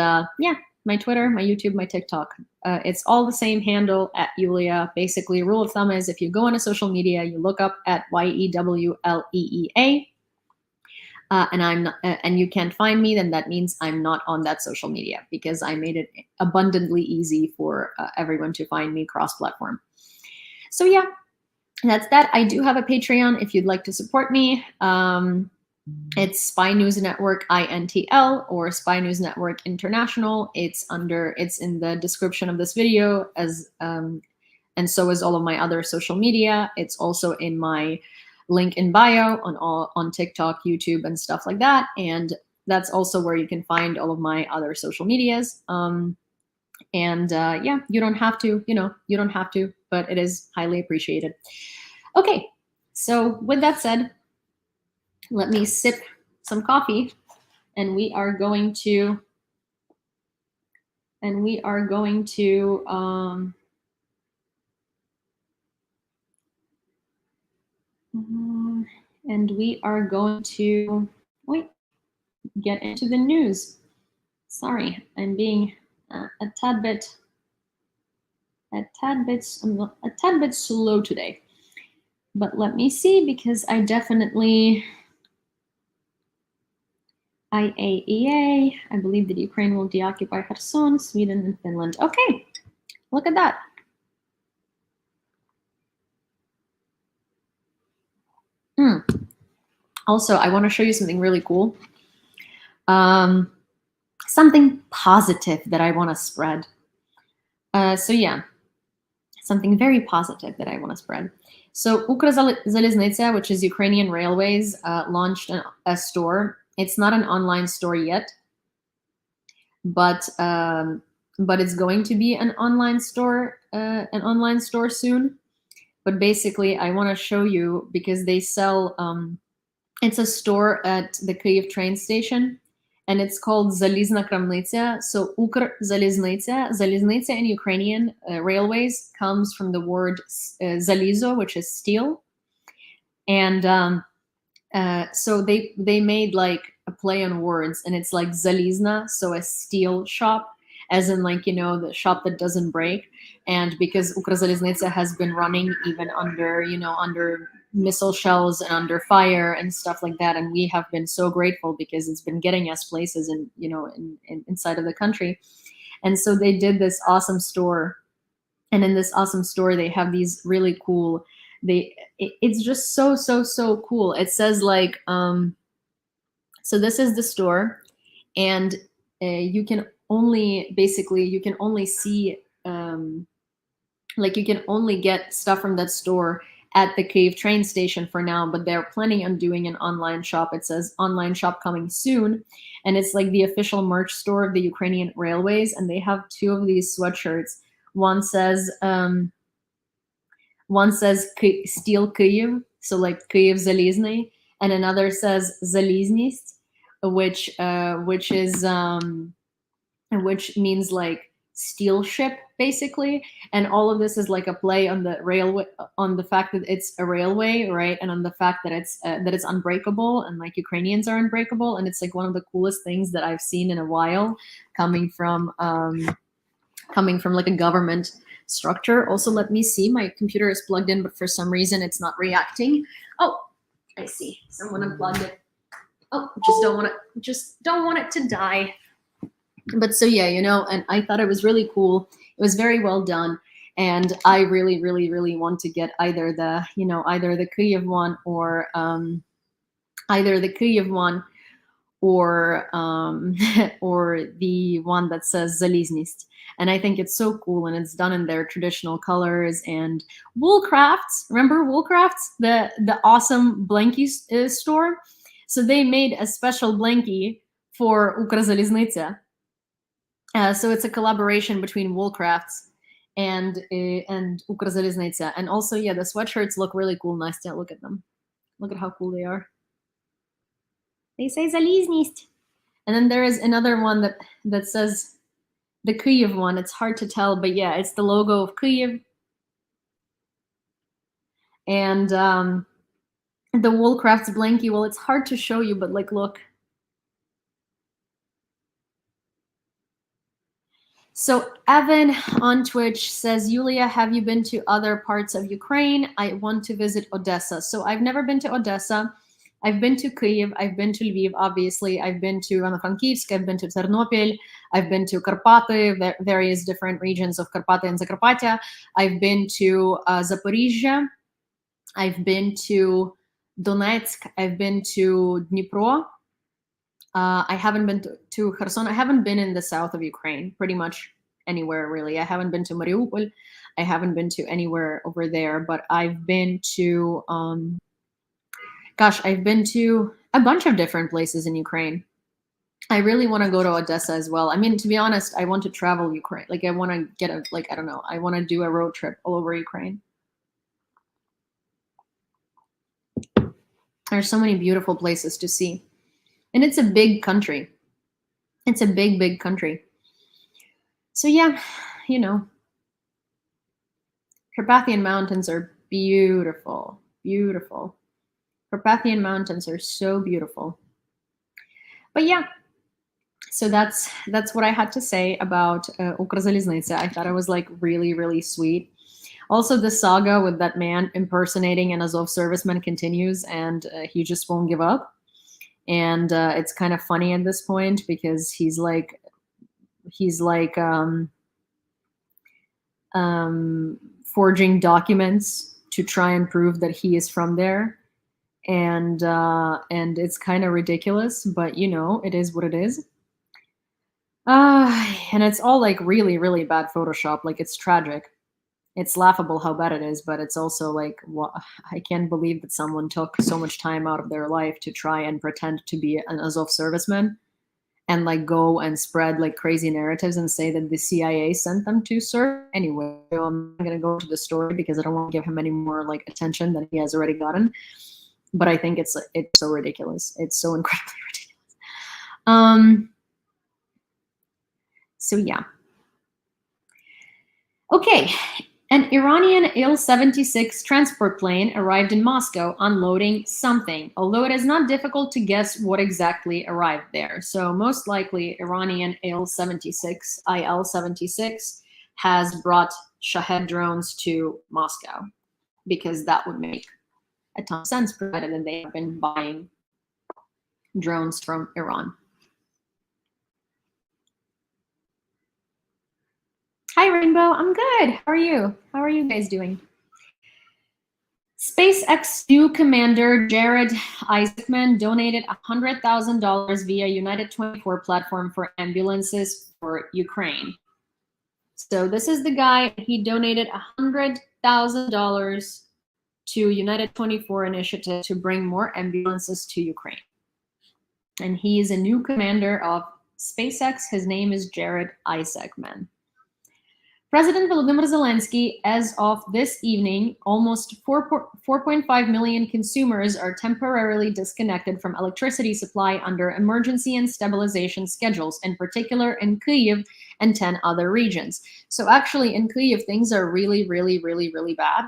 my Twitter, my YouTube, my TikTok. It's all the same handle, at Yulia. Basically, rule of thumb is if you go into social media, you look up at YEWLEEA, and you can't find me, then that means I'm not on that social media, because I made it abundantly easy for everyone to find me cross-platform. So yeah, that's that. I do have a Patreon if you'd like to support me. It's Spy News Network INTL or Spy News Network International. It's in the description of this video, and so is all of my other social media. It's also in my link in bio on TikTok, YouTube, and stuff like that. And that's also where you can find all of my other social medias. Yeah, you don't have to, but it is highly appreciated. Okay, so with that said, let me sip some coffee, and we are going to wait, get into the news. Sorry, I'm being a tad bit slow today, but let me see, because I definitely. IAEA, I believe that Ukraine will deoccupy Kherson, Sweden, and Finland. Okay, look at that. Also, I want to show you something really cool. Something positive that I want to spread. So yeah, something very positive that I want to spread. So Ukrzaliznytsia, which is Ukrainian Railways, launched a store. It's not an online store yet, but it's going to be an online store soon. But basically, I want to show you, because they sell. It's a store at the Kyiv train station, and it's called Zalizna Kramnitsia. So Zaliznytsia in Ukrainian railways comes from the word zalizo, which is steel. And so they made like a play on words, and it's like Zalizna, so a steel shop, as in the shop that doesn't break. And because Ukrzaliznytsia has been running even under missile shells and under fire and stuff like that, and we have been so grateful, because it's been getting us places inside of the country. And so they did this awesome store, and in this awesome store they have these really cool. It's just so cool. It says So this is the store, and you can only see like you can only get stuff from that store at the Kyiv train station for now, but they're planning on doing an online shop. It says online shop coming soon, and it's like the official merch store of the Ukrainian railways, and they have two of these sweatshirts. One says Steel Kyiv, so like Kyiv Zalizny, and another says Zaliznist, which means like steel ship basically. And all of this is like a play on the railway, on the fact that it's a railway, right, and on the fact that it's unbreakable, and like Ukrainians are unbreakable. And it's like one of the coolest things that I've seen in a while, coming from like a government structure. Also, let me see, my computer is plugged in, but for some reason it's not reacting. Oh, I see, someone unplugged it. Oh, just don't want it to die. But so yeah, and I thought it was really cool. It was very well done, and I really, really, really want to get either the Kyiv one, or or the one that says Zaliznist. And I think it's so cool, and it's done in their traditional colors. And Woolcrafts, remember Woolcrafts, the awesome blankie store? So they made a special blankie for Ukrzaliznytsia. So it's a collaboration between Woolcrafts and Ukrzaliznytsia. And also, yeah, the sweatshirts look really cool. Nastya, look at them. Look at how cool they are. They say Zaliznist. And then there is another one that says the Kyiv one. It's hard to tell, but yeah, it's the logo of Kyiv. And the Woolcrafts blankie, well, it's hard to show you, but like, look. So Evan on Twitch says, Yulia, have you been to other parts of Ukraine? I want to visit Odessa. So I've never been to Odessa. I've been to Kyiv. I've been to Lviv, obviously. I've been to Ivano-Frankivsk. I've been to Ternopil. I've been to Karpaty, various different regions of Karpaty and Zakarpattia. I've been to Zaporizhia. I've been to Donetsk. I've been to Dnipro. I haven't been to Kherson. I haven't been in the south of Ukraine, pretty much anywhere, really. I haven't been to Mariupol. I haven't been to anywhere over there, but I've been to, I've been to a bunch of different places in Ukraine. I really want to go to Odessa as well. I mean, to be honest, I want to travel Ukraine. Like, I want to get I don't know, I want to do a road trip all over Ukraine. There's so many beautiful places to see. And it's a big country. It's a big, big country. So yeah, Carpathian Mountains are beautiful, beautiful. Carpathian Mountains are so beautiful. But yeah, so that's what I had to say about Ukrzaliznytsia. I thought it was like really, really sweet. Also, the saga with that man impersonating an Azov serviceman continues, and he just won't give up. And it's kind of funny at this point, because he's like forging documents to try and prove that he is from there, and it's kind of ridiculous, but it is what it is. And it's all like really, really bad Photoshop. Like, it's tragic. It's laughable how bad it is, but it's also like, I can't believe that someone took so much time out of their life to try and pretend to be an Azov serviceman, and like go and spread like crazy narratives and say that the CIA sent them to serve. Anyway, I'm not gonna go into the story because I don't want to give him any more like attention than he has already gotten. But I think it's so ridiculous. It's so incredibly ridiculous. So yeah. Okay. An Iranian Il-76 transport plane arrived in Moscow unloading something, although it is not difficult to guess what exactly arrived there. So most likely Iranian IL-76 has brought Shahed drones to Moscow, because that would make a ton of sense, provided that they have been buying drones from Iran. Hi, Rainbow. I'm good. How are you? How are you guys doing? SpaceX new commander Jared Isaacman donated $100,000 via United 24 platform for ambulances for Ukraine. So this is the guy. He donated $100,000 to United 24 initiative to bring more ambulances to Ukraine. And he is a new commander of SpaceX. His name is Jared Isaacman. President Volodymyr Zelensky, as of this evening, almost 4.5 million consumers are temporarily disconnected from electricity supply under emergency and stabilization schedules, in particular in Kyiv and 10 other regions. So actually in Kyiv, things are really, really, really, really bad.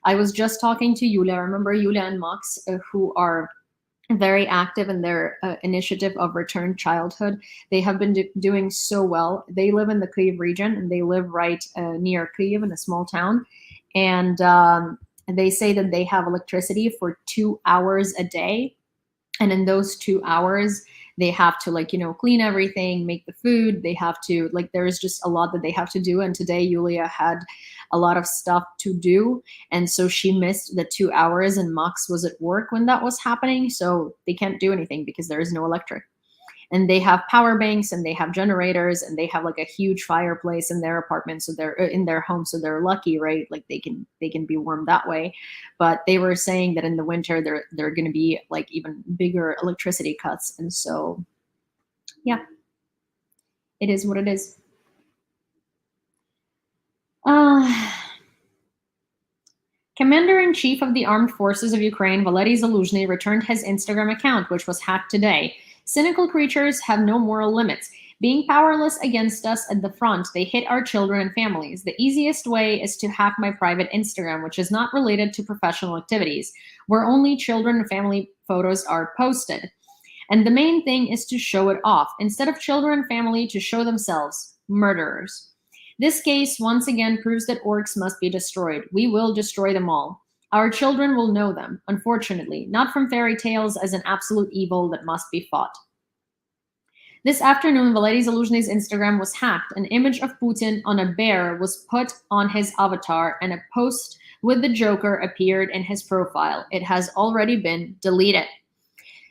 I was just talking to Yulia. Remember Yulia and Max, who are very active in their initiative of Return Childhood. They have been doing so well. They live in the Kyiv region, and they live right near Kyiv in a small town. And they say that they have electricity for 2 hours a day. And in those 2 hours, they have to clean everything, make the food. They have to there's just a lot that they have to do. And today Yulia had a lot of stuff to do. And so she missed the 2 hours, and Max was at work when that was happening. So they can't do anything because there is no electric. And they have power banks, and they have generators, and they have a huge fireplace in their apartment. So they're in their home. So they're lucky, right? They can be warm that way. But they were saying that in the winter, there are going to be even bigger electricity cuts. And so, yeah, it is what it is. Commander-in-Chief of the Armed Forces of Ukraine, Valery Zaluzhny, returned his Instagram account, which was hacked today. Cynical creatures have no moral limits. Being powerless against us at the front, they hit our children and families. The easiest way is to hack my private Instagram, which is not related to professional activities, where only children and family photos are posted. And the main thing is to show it off, instead of children and family to show themselves. Murderers. This case once again proves that orcs must be destroyed. We will destroy them all. Our children will know them, unfortunately, not from fairy tales as an absolute evil that must be fought. This afternoon, Valery Zaluzhny's Instagram was hacked. An image of Putin on a bear was put on his avatar, and a post with the Joker appeared in his profile. It has already been deleted.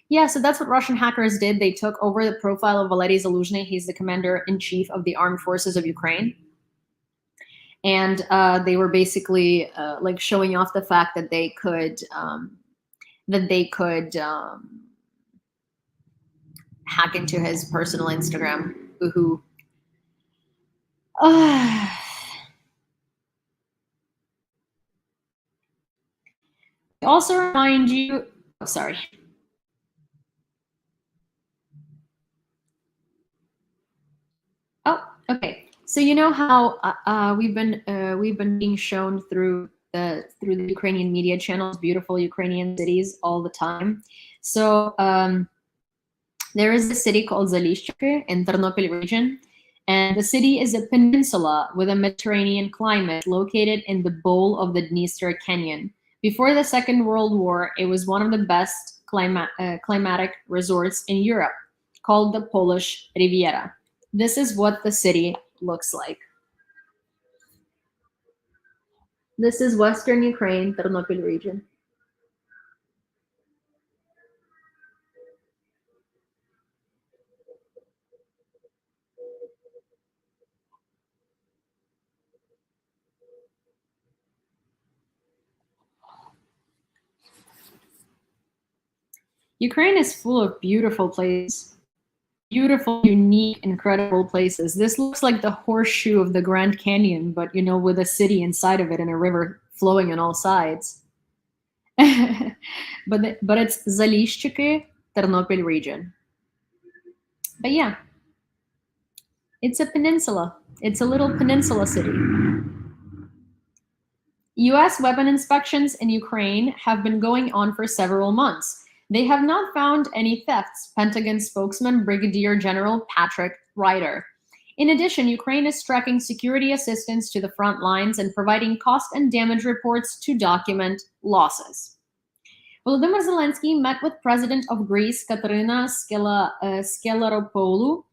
Yeah, so that's what Russian hackers did. They took over the profile of Valery Zaluzhny. He's the commander-in-chief of the Armed Forces of Ukraine. And they were basically showing off the fact that they could hack into his personal Instagram. Boohoo. I also remind you. Oh, sorry. Oh, okay. So you know how we've been being shown through the Ukrainian media channels beautiful Ukrainian cities all the time. So there is a city called Zalishchiki in Ternopil region, and the city is a peninsula with a Mediterranean climate located in the bowl of the Dniester Canyon. Before the Second World War, it was one of the best climatic resorts in Europe, called the Polish Riviera. This is what the city looks like. This is Western Ukraine, Ternopil region. Ukraine is full of beautiful places. Beautiful, unique, incredible places. This looks like the horseshoe of the Grand Canyon, but with a city inside of it and a river flowing on all sides. but it's Zalishchiki, Ternopil region. But yeah, it's a peninsula. It's a little peninsula city. US weapon inspections in Ukraine have been going on for several months. They have not found any thefts, Pentagon spokesman Brigadier General Patrick Ryder. In addition, Ukraine is tracking security assistance to the front lines and providing cost and damage reports to document losses. Volodymyr Zelensky met with President of Greece, Katerina Skeleropoulou.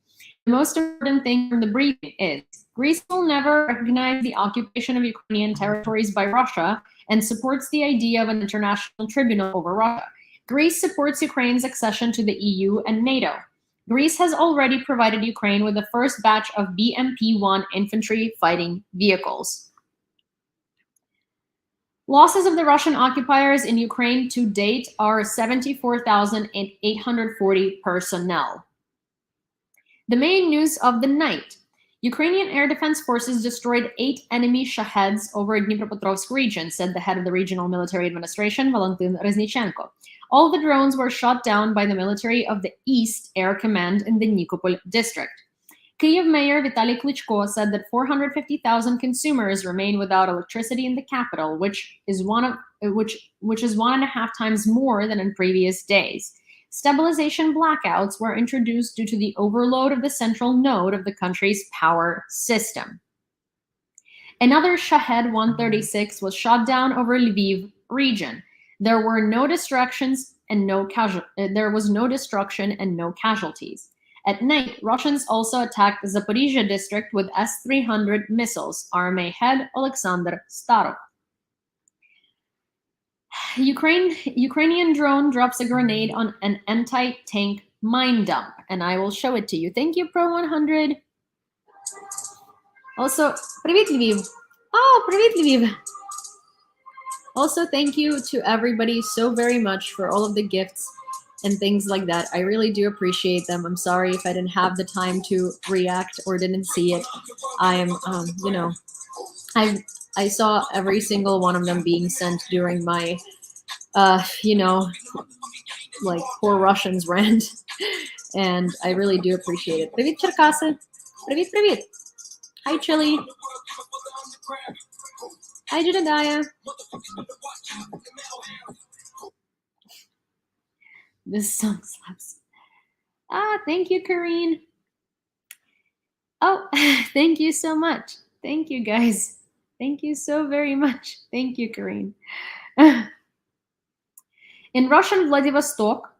The most important thing from the briefing is Greece will never recognize the occupation of Ukrainian territories by Russia and supports the idea of an international tribunal over Russia. Greece supports Ukraine's accession to the EU and NATO. Greece has already provided Ukraine with the first batch of BMP-1 infantry fighting vehicles. Losses of the Russian occupiers in Ukraine to date are 74,840 personnel. The main news of the night. Ukrainian air defense forces destroyed 8 enemy Shaheds over Dnipropetrovsk region, said the head of the regional military administration, Valentin Reznichenko. All the drones were shot down by the military of the East Air Command in the Nikopol district. Kyiv Mayor Vitaly Klitschko said that 450,000 consumers remain without electricity in the capital, which is 1.5 times more than in previous days. Stabilization blackouts were introduced due to the overload of the central node of the country's power system. Another Shahed 136 was shot down over Lviv region. There were no destructions and no destruction and no casualties. At night, Russians also attacked the Zaporizhia district with S-300 missiles, RMA head Alexander Starov. Ukrainian drone drops a grenade on an anti-tank mine dump, and I will show it to you. Thank you, Pro100. Also, привет, Lviv. Oh, привет, Lviv. Also, thank you to everybody so very much for all of the gifts and things like that. I really do appreciate them. I'm sorry if I didn't have the time to react or didn't see it. I am, I saw every single one of them being sent during my, like poor Russians rant. And I really do appreciate it. Привет, Черкасы. Привет, привет. Hi, Chili. Hi, Jedediah. This song slaps. Thank you, Kareen. Oh, thank you so much. Thank you, guys. Thank you so very much. Thank you, Kareen. In Russian Vladivostok,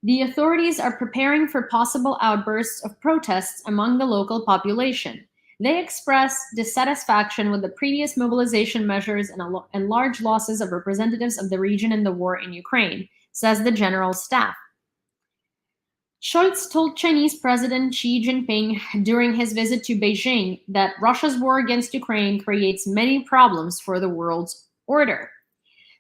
the authorities are preparing for possible outbursts of protests among the local population. They express dissatisfaction with the previous mobilization measures and large losses of representatives of the region in the war in Ukraine, says the General Staff. Scholz told Chinese President Xi Jinping during his visit to Beijing that Russia's war against Ukraine creates many problems for the world's order.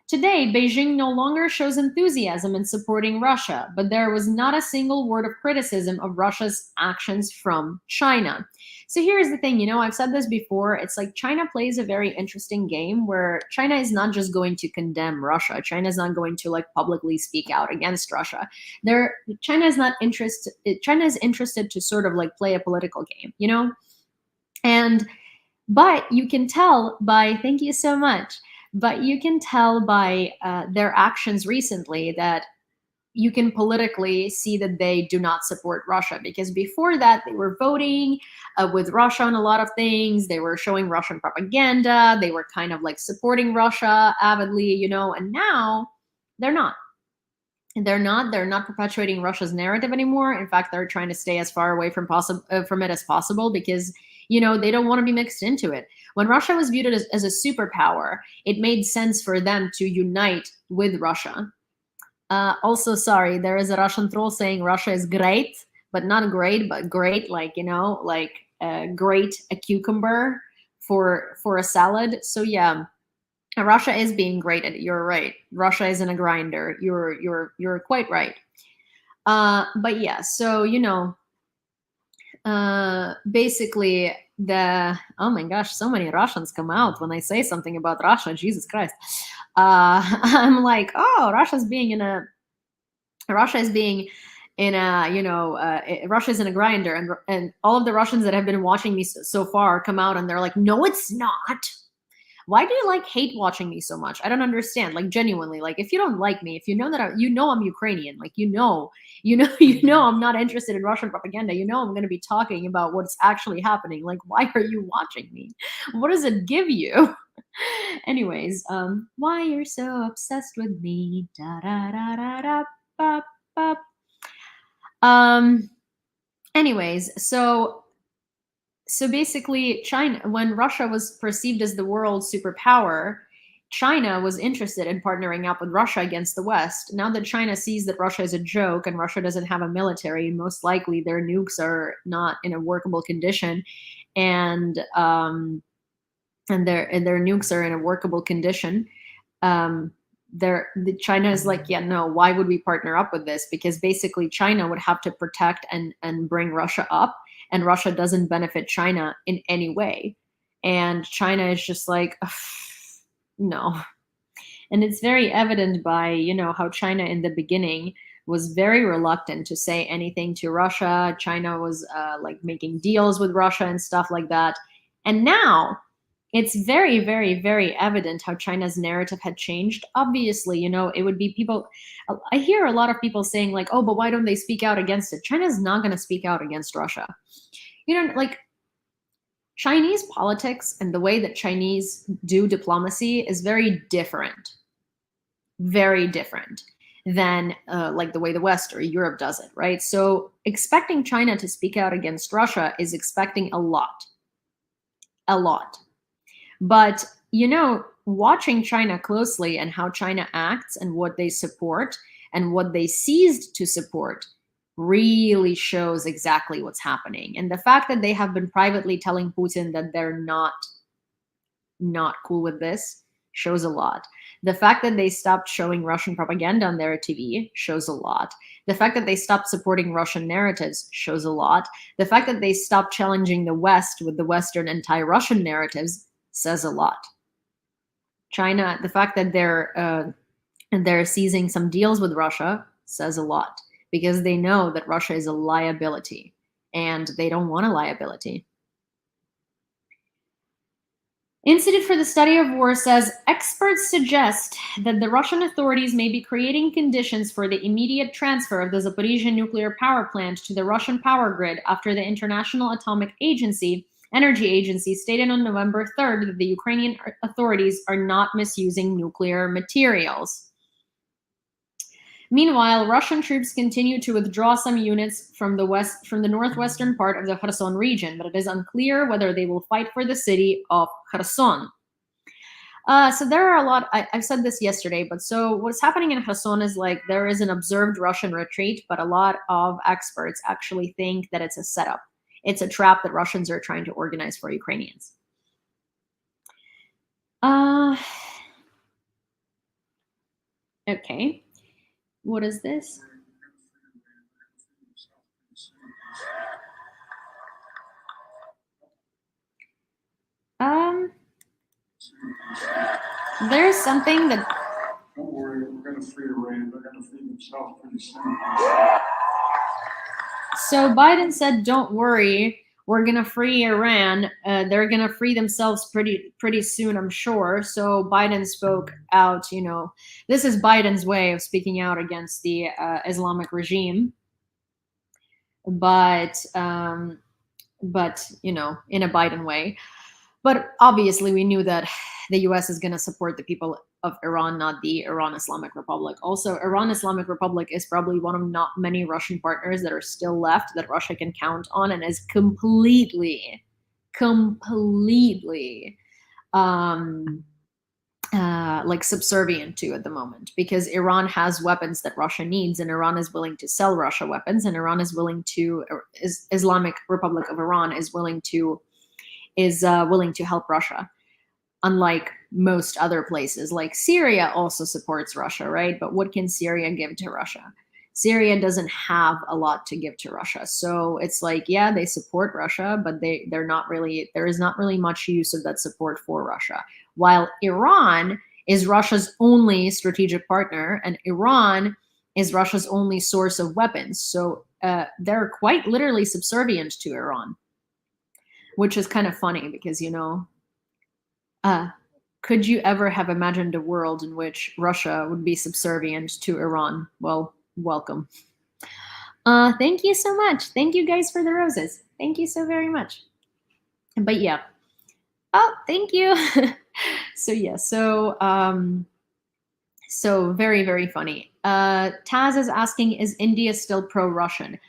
Today, Beijing no longer shows enthusiasm in supporting Russia, but there was not a single word of criticism of Russia's actions from China. So here's the thing, I've said this before, it's like China plays a very interesting game where China is not just going to condemn Russia. China is not going to publicly speak out against Russia. China is interested to sort of play a political game, but you can tell by, thank you so much. But you can tell by their actions recently that you can politically see that they do not support Russia, because before that they were voting with Russia on a lot of things. They were showing Russian propaganda. They were kind of supporting Russia avidly, and now they're not. They're not perpetuating Russia's narrative anymore. In fact, they're trying to stay as far away from it as possible because they don't want to be mixed into it. When Russia was viewed as a superpower, it made sense for them to unite with Russia. Also, sorry, there is a Russian troll saying Russia is great, but not great, but great, grate a cucumber for a salad. So yeah, Russia is being grated. You're right. Russia is in a grinder. You're quite right. But yeah, so basically oh my gosh, so many Russians come out when I say something about Russia. Jesus Christ. I'm like, oh, Russia is being in a Russia is in a grinder, and all of the Russians that have been watching me so far come out and they're like, no, it's not. Why do you hate watching me so much? I don't understand. Genuinely, if you don't like me, if you know that I'm Ukrainian, I'm not interested in Russian propaganda. I'm going to be talking about what's actually happening. Why are you watching me? What does it give you? Anyways, why you're so obsessed with me? Da da da da da ba ba. Anyways, so So basically, China, when Russia was perceived as the world superpower, China was interested in partnering up with Russia against the West. Now that China sees that Russia is a joke and Russia doesn't have a military, most likely their nukes are not in a workable condition, and their nukes are in a workable condition. China is like, yeah, no, why would we partner up with this? Because basically China would have to protect and bring Russia up, and Russia doesn't benefit China in any way. And China is just like, "Ugh, no." And it's very evident by, how China in the beginning was very reluctant to say anything to Russia. China was like making deals with Russia and stuff like that. And now it's very, very, very evident how China's narrative had changed. Obviously, it would be people. I hear a lot of people saying, like, oh, but why don't they speak out against it? China's not going to speak out against Russia. Like, Chinese politics and the way that Chinese do diplomacy is very different than like the way the West or Europe does it, right? So expecting China to speak out against Russia is expecting a lot. But, watching China closely and how China acts and what they support and what they ceased to support really shows exactly what's happening. And the fact that they have been privately telling Putin that they're not cool with this shows a lot. The fact that they stopped showing Russian propaganda on their TV shows a lot. The fact that they stopped supporting Russian narratives shows a lot. The fact that they stopped challenging the West with the Western anti-Russian narratives says a lot. China, the fact that they're seizing some deals with Russia says a lot, because they know that Russia is a liability and they don't want a liability. Institute for the Study of War says experts suggest that the Russian authorities may be creating conditions for the immediate transfer of the Zaporizhzhia nuclear power plant to the Russian power grid after the International Atomic Energy Agency stated on November 3rd that the Ukrainian authorities are not misusing nuclear materials. Meanwhile, Russian troops continue to withdraw some units from the northwestern part of the Kherson region, but it is unclear whether they will fight for the city of Kherson. So there are a lot. I've said this yesterday, but so what's happening in Kherson is like there is an observed Russian retreat, but a lot of experts actually think that it's a setup. It's a trap that Russians are trying to organize for Ukrainians. Okay. What is this? There's something that. Don't worry, we're going to free Iran. They're going to free themselves pretty soon. So Biden said, "Don't worry, we're going to free Iran. They're going to free themselves pretty soon, I'm sure." So Biden spoke out. This is Biden's way of speaking out against the Islamic regime, but in a Biden way. But obviously, we knew that the U.S. is going to support the people of Iran, not the Iran Islamic Republic. Also, Iran Islamic Republic is probably one of not many Russian partners that are still left that Russia can count on, and is completely like subservient to at the moment, because Iran has weapons that Russia needs, and Iran is willing to sell Russia weapons, and Islamic Republic of Iran is willing to help Russia, unlike most other places. Like Syria also supports Russia, right? But what can Syria give to Russia? Syria doesn't have a lot to give to Russia. So it's like, yeah, they support Russia, but there is not really much use of that support for Russia. While Iran is Russia's only strategic partner, and Iran is Russia's only source of weapons. So they're quite literally subservient to Iran, which is kind of funny because, could you ever have imagined a world in which Russia would be subservient to Iran? Well, welcome. Thank you so much. Thank you guys for the roses. Thank you so very much. But yeah. Oh, thank you. So yeah, so very, very funny. Taz is asking, is India still pro-Russian?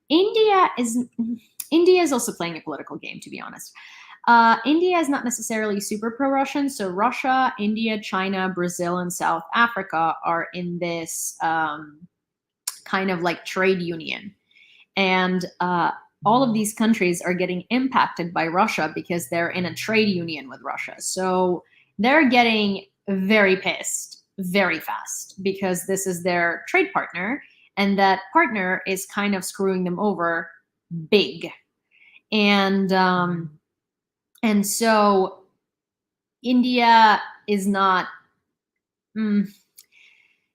India is, India is also playing a political game, to be honest. India is not necessarily super pro-Russian. So Russia, India, China, Brazil, and South Africa are in this kind of like trade union. And all of these countries are getting impacted by Russia because they're in a trade union with Russia. So they're getting very pissed very fast because this is their trade partner, and that partner is kind of screwing them over big. And so India is not.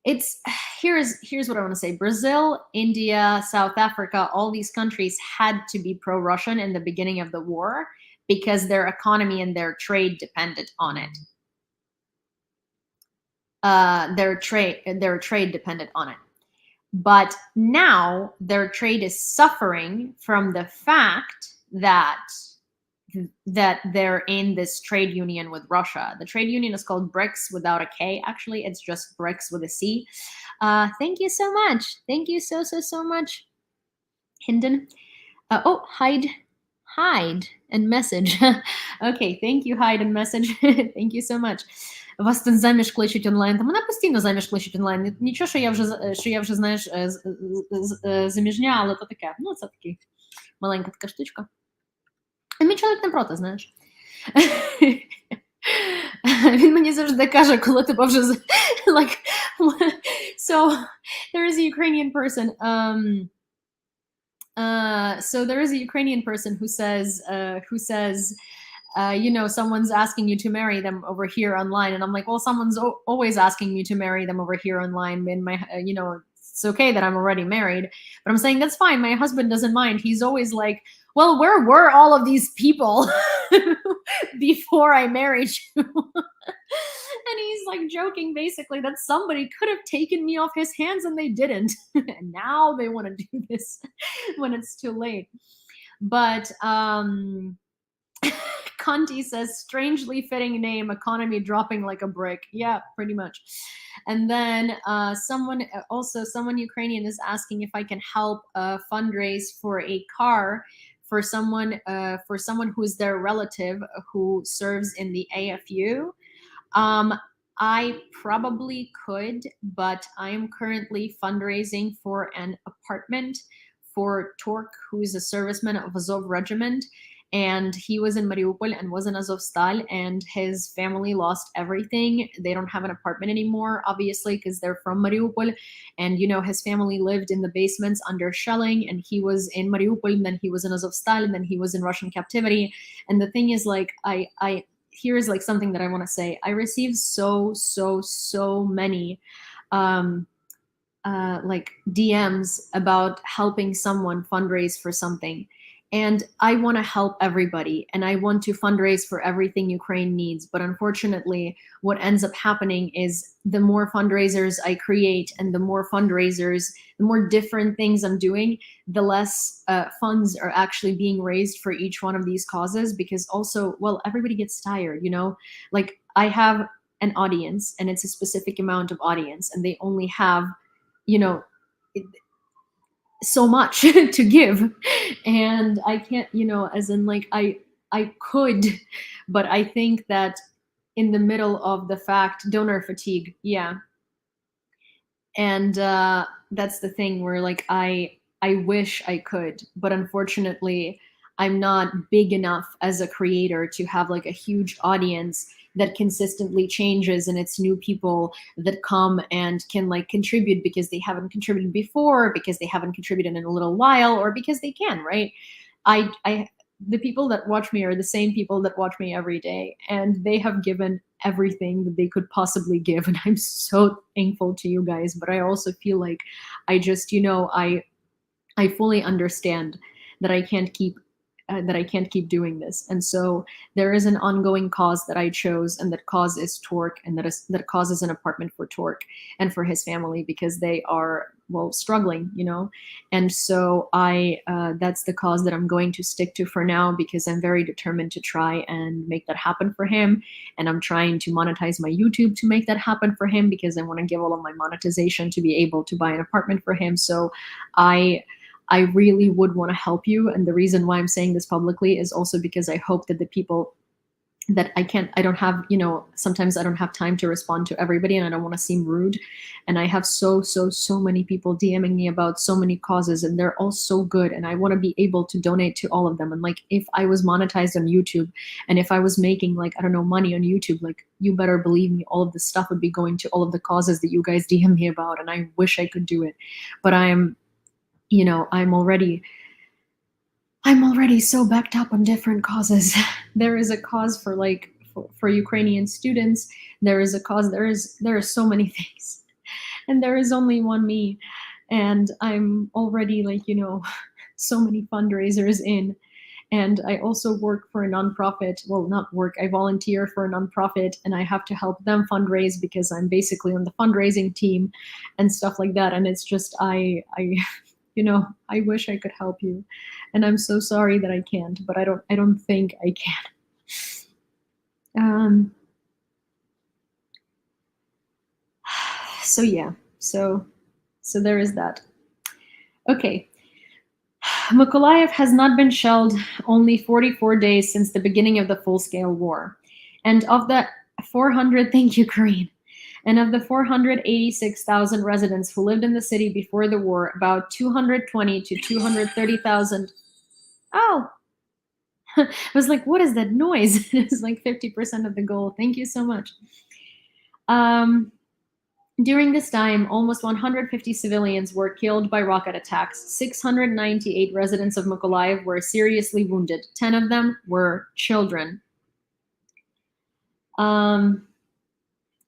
It's here's what I want to say. Brazil, India, South Africa, all these countries had to be pro-Russian in the beginning of the war because their economy and their trade depended on it. Their trade depended on it. But now their trade is suffering from the fact that they're in this trade union with Russia. The trade union is called BRICS without a K. Actually, it's just BRICS with a C. Thank you so much. Thank you so much, Hinden. Hide and message. Okay, thank you, hide and message. Thank you so much. Вас ten заміж кличуть онлайн. Та мене постійно заміж кличуть онлайн. Нічого, що я вже знаєш, заміжня, але то таке. Ну, це такий маленька така штучка. Мій чоловік не проти, знаєш. Він мені завжди каже, коли тебе вже like, so there is a Ukrainian person so there is a Ukrainian person who says you know, someone's asking you to marry them over here online, and I'm like, well, someone's always asking me to marry them over here online, and my you know, it's okay that I'm already married, but I'm saying that's fine. My husband doesn't mind. He's always like, well, where were all of these people before I married you? And he's like joking basically that somebody could have taken me off his hands and they didn't. And now they want to do this when it's too late. But Conti says, strangely fitting name, economy dropping like a brick. Yeah, pretty much. And then someone Ukrainian is asking if I can help fundraise for a car for someone who is their relative who serves in the AFU. I probably could, but I am currently fundraising for an apartment for Tork, who is a serviceman of Azov Regiment. And he was in Mariupol and was in Azovstal, and his family lost everything. They don't have an apartment anymore, obviously, because they're from Mariupol. And, you know, his family lived in the basements under shelling, and he was in Mariupol, and then he was in Azovstal, and then he was in Russian captivity. And the thing is, like, here is like something that I want to say. I received so many like DMs about helping someone fundraise for something. And I want to help everybody, and I want to fundraise for everything Ukraine needs. But unfortunately, what ends up happening is the more fundraisers I create and the more different things I'm doing, the less funds are actually being raised for each one of these causes. Because also, well, everybody gets tired, you know? Like, I have an audience, and it's a specific amount of audience, and they only have, you know, so much to give, and I can't, you know, as in like I could, but I think that in the middle of the fact, donor fatigue, yeah, and that's the thing where like I wish I could, but unfortunately I'm not big enough as a creator to have like a huge audience that consistently changes, and it's new people that come and can like contribute because they haven't contributed before, because they haven't contributed in a little while, or because they can, right? The people that watch me are the same people that watch me every day, and they have given everything that they could possibly give, and I'm so thankful to you guys. But I also feel like I just, you know, I fully understand that I can't keep doing this. And so there is an ongoing cause that I chose, and that cause is Tork, and that cause is an apartment for Tork and for his family, because they are, well, struggling, you know. And so that's the cause that I'm going to stick to for now, because I'm very determined to try and make that happen for him. And I'm trying to monetize my YouTube to make that happen for him, because I want to give all of my monetization to be able to buy an apartment for him. So I really would want to help you. And the reason why I'm saying this publicly is also because I hope that the people that I don't have, sometimes I don't have time to respond to everybody and I don't want to seem rude. And I have so many people DMing me about so many causes and they're all so good. And I want to be able to donate to all of them. And like, if I was monetized on YouTube and if I was making like, I don't know, money on YouTube, like you better believe me, all of this stuff would be going to all of the causes that you guys DM me about. And I wish I could do it, but I'm already so backed up on different causes. There is a cause for for Ukrainian students. There is a cause. There are so many things, and there is only one me, and I'm already so many fundraisers in. And I also work for a nonprofit. Well, not work. I volunteer for a nonprofit, and I have to help them fundraise because I'm basically on the fundraising team, and stuff like that. And it's just I wish I could help you, and I'm so sorry that I can't. But I don't think I can. So yeah. So there is that. Okay. Mykolaiv has not been shelled only 44 days since the beginning of the full-scale war, and of the 400, thank you, Corinne. And of the 486,000 residents who lived in the city before the war, about 220 to 230,000. Oh, I was like, what is that noise? It's like 50% of the goal. Thank you so much. During this time, almost 150 civilians were killed by rocket attacks. 698 residents of Mykolaiv were seriously wounded. 10 of them were children.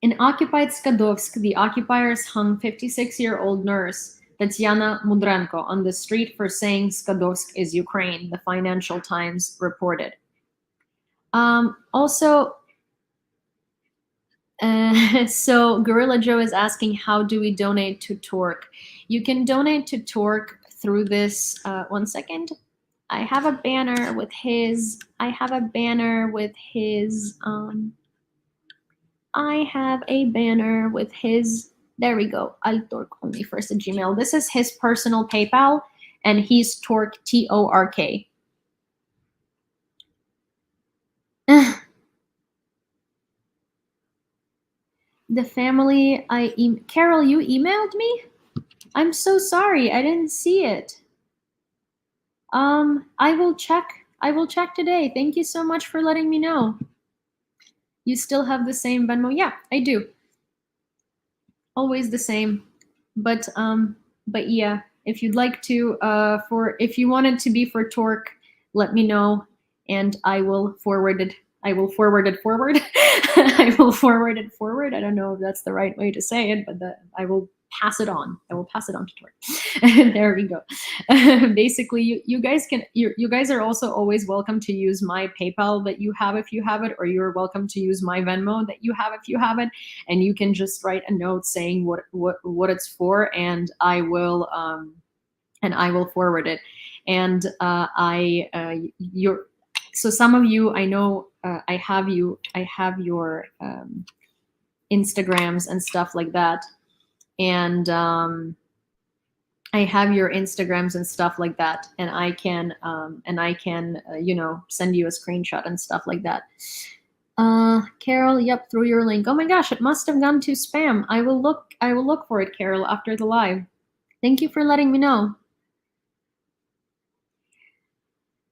In occupied Skadovsk, the occupiers hung 56-year-old nurse Tetiana Mudrenko on the street for saying Skadovsk is Ukraine, the Financial Times reported. So Gorilla Joe is asking, how do we donate to Torque? You can donate to Torque through this, one second. I have a banner with his, there we go, I'll Torque only first at Gmail. This is his personal PayPal, and he's Torque, Tork. The family, Carol, you emailed me? I'm so sorry, I didn't see it. I will check today. Thank you so much for letting me know. You still have the same Venmo? Yeah, I do. Always the same. But yeah, if you'd like to, if you want it to be for Torque, let me know, and I will forward it. I will forward it forward. I will forward it forward. I don't know if that's the right way to say it, but I will pass it on. I will pass it on to Torque. There we go. Basically, you guys are also always welcome to use my PayPal that you have if you have it, or you're welcome to use my Venmo that you have if you have it, and you can just write a note saying what it's for, and I will forward it. And so some of you, I know, I have your Instagrams and stuff like that, and I have your Instagrams and stuff like that, and I can send you a screenshot and stuff like that. Carol, yep, through your link. Oh my gosh, it must have gone to spam. I will look for it, Carol, after the live. Thank you for letting me know.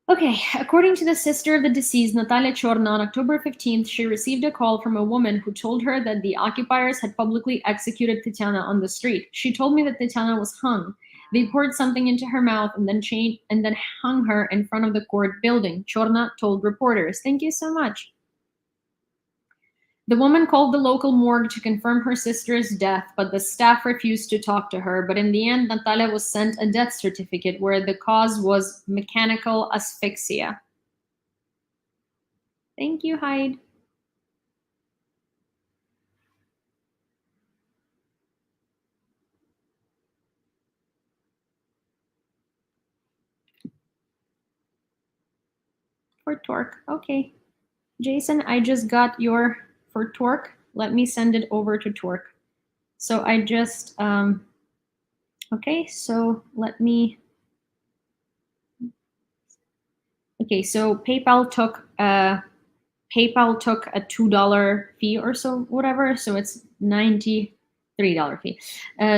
Okay, according to the sister of the deceased, Natalia Chorna, on October 15th, she received a call from a woman who told her that the occupiers had publicly executed Tetiana on the street. She told me that Tetiana was hung. They poured something into her mouth and then hung her in front of the court building, Chorna told reporters. Thank you so much. The woman called the local morgue to confirm her sister's death, but the staff refused to talk to her. But in the end, Natalia was sent a death certificate where the cause was mechanical asphyxia. Thank you, Hyde. For Torque. Okay. Jason, I just got your for Torque. Let me send it over to Torque. So I just, okay, so let me Okay, so PayPal took a $2 fee or so, whatever. So it's $93 fee.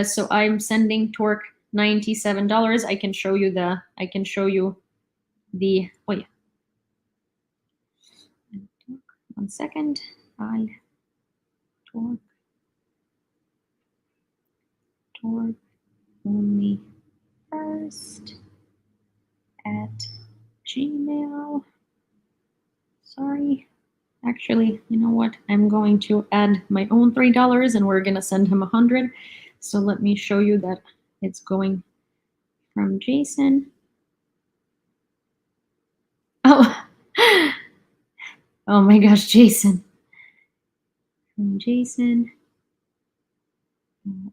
So I'm sending Torque $97. I can show you the. Oh yeah. 1 second. I'll Torque only first at Gmail. Sorry. Actually, you know what? I'm going to add my own $3 and we're gonna send him 100. So let me show you that it's going from Jason. Oh, oh my gosh, Jason. From Jason.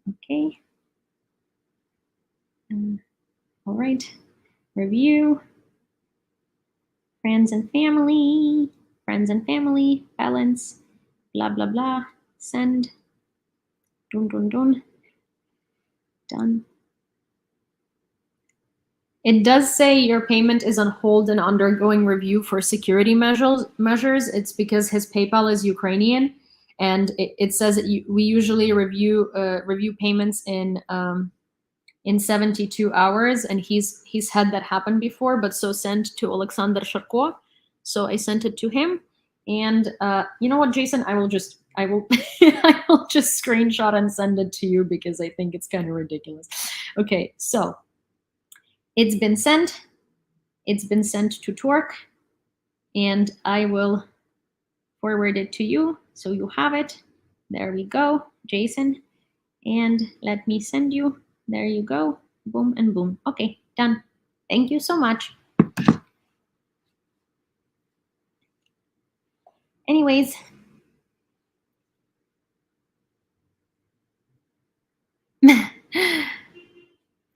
Okay. All right. Review. Friends and family. Friends and family. Balance. Blah, blah, blah. Send. Dun, dun, dun. Done. It does say your payment is on hold and undergoing review for security measures. It's because his PayPal is Ukrainian, and it says that we usually review payments in 72 hours, and he's had that happen before. But so sent to Alexander Sharko, so I sent it to him. And you know what, Jason, I will I will just screenshot and send it to you because I think it's kind of ridiculous. Okay, so. It's been sent. It's been sent to Torque, and I will forward it to you so you have it. There we go, Jason. And let me send you. There you go. Boom and boom. Okay, done. Thank you so much. Anyways.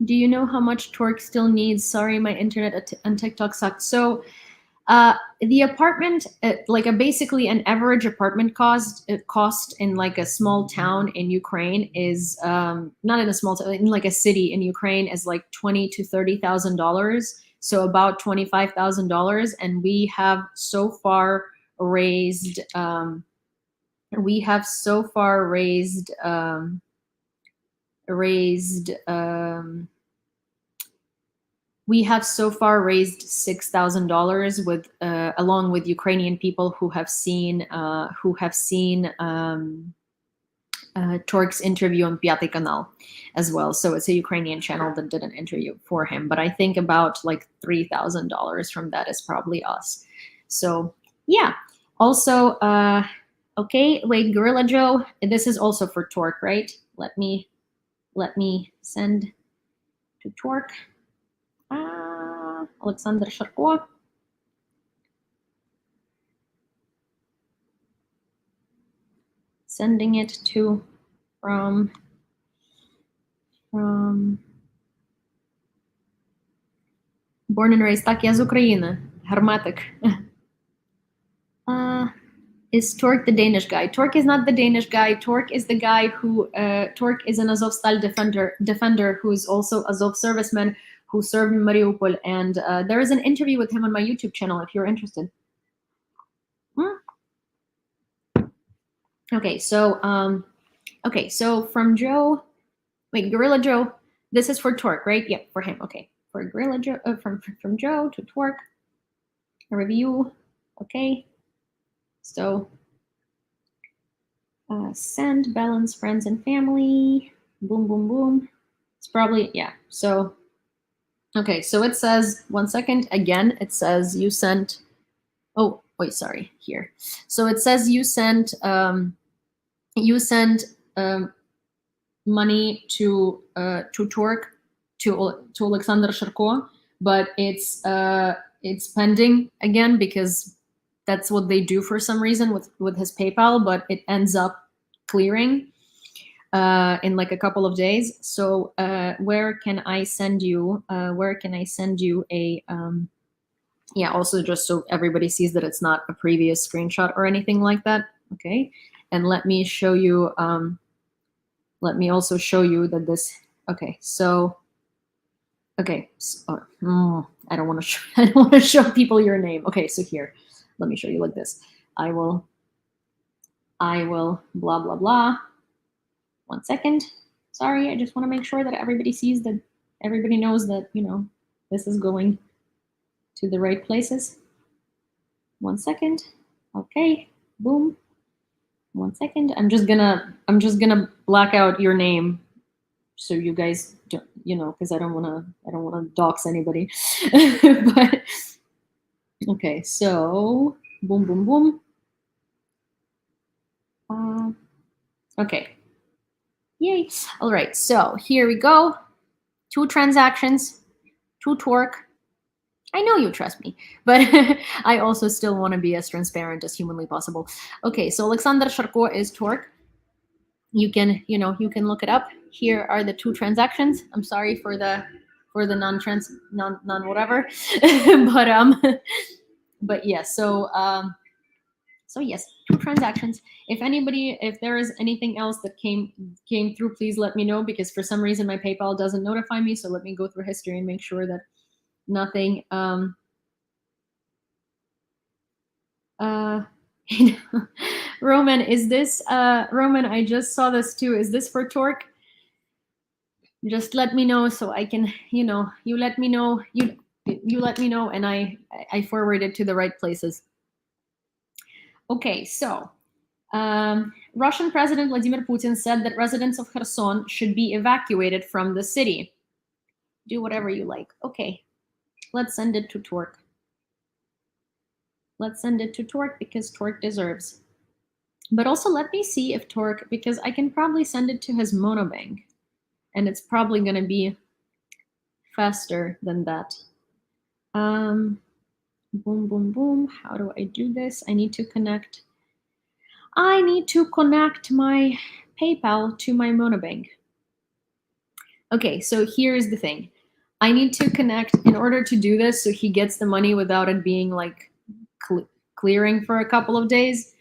Do you know how much Torque still needs? Sorry, my internet on TikTok sucked. So the apartment, basically an average apartment cost in like a small town in Ukraine is not in a small town, in like a city in Ukraine is like $20,000 to $30,000. So about $25,000, and we have so far raised $6,000 with along with Ukrainian people who have seen Torque's interview on Piatый Kanal as well. So it's a Ukrainian channel that did an interview for him. But I think about like $3,000 from that is probably us. So yeah. Also, okay, wait, Gorilla Joe, this is also for Torque, right? Let me send to Torque. Alexander Sharko. Sending it to from born and raised. Так, я з України. Hermetic. Is Torque the Danish guy? Torque is not the Danish guy. Torque is the guy who Torque is an Azovstal defender who is also Azov serviceman who served in Mariupol, and there is an interview with him on my YouTube channel if you're interested. Okay, so from Joe, wait, Gorilla Joe, this is for Torque, right? Yep, for him. Okay, for Gorilla Joe, from Joe to Torque, a review. Okay, so send, balance, friends and family. Boom, boom, boom. It's probably, yeah. So okay, so it says 1 second again. It says you sent. Oh wait, sorry. Here. So it says you sent. You sent money to Torque to Alexander Sharko, but it's pending again because that's what they do for some reason with his PayPal, but it ends up clearing in like a couple of days. So where can I send you? Where can I send you a? Yeah, also just so everybody sees that it's not a previous screenshot or anything like that. Okay, and let me show you. Let me also show you that this. Okay, so. Okay, I don't want to show people your name. Okay, so here, let me show you like this. I will blah blah blah. 1 second. Sorry, I just want to make sure that everybody sees that, everybody knows that, this is going to the right places. 1 second. Okay, boom. 1 second. I'm just gonna black out your name so you guys don't, because I don't wanna dox anybody. But okay, so boom, boom, boom. Okay. Yay. All right, so here we go. 2 transactions, 2 torque. I know you trust me, but I also still want to be as transparent as humanly possible. Okay, so Alexander Sharko is torque. You can look it up. Here are the 2 transactions. I'm sorry for the non whatever, but yes. So yes, 2 transactions. If there is anything else that came through, please let me know, because for some reason my PayPal doesn't notify me. So let me go through history and make sure that nothing. Roman, is this Roman? I just saw this too. Is this for torque? Just let me know so I can, you let me know, you let me know, and I forward it to the right places. Okay, so Russian President Vladimir Putin said that residents of Kherson should be evacuated from the city. Do whatever you like. Okay, let's send it to Torque. Let's send it to Torque because Torque deserves. But also let me see if Torque, because I can probably send it to his monobank, and it's probably going to be faster than that. Boom, boom, boom. How do I do this? I need to connect my PayPal to my monobank. Okay, so here's the thing. I need to connect in order to do this so he gets the money without it being like clearing for a couple of days.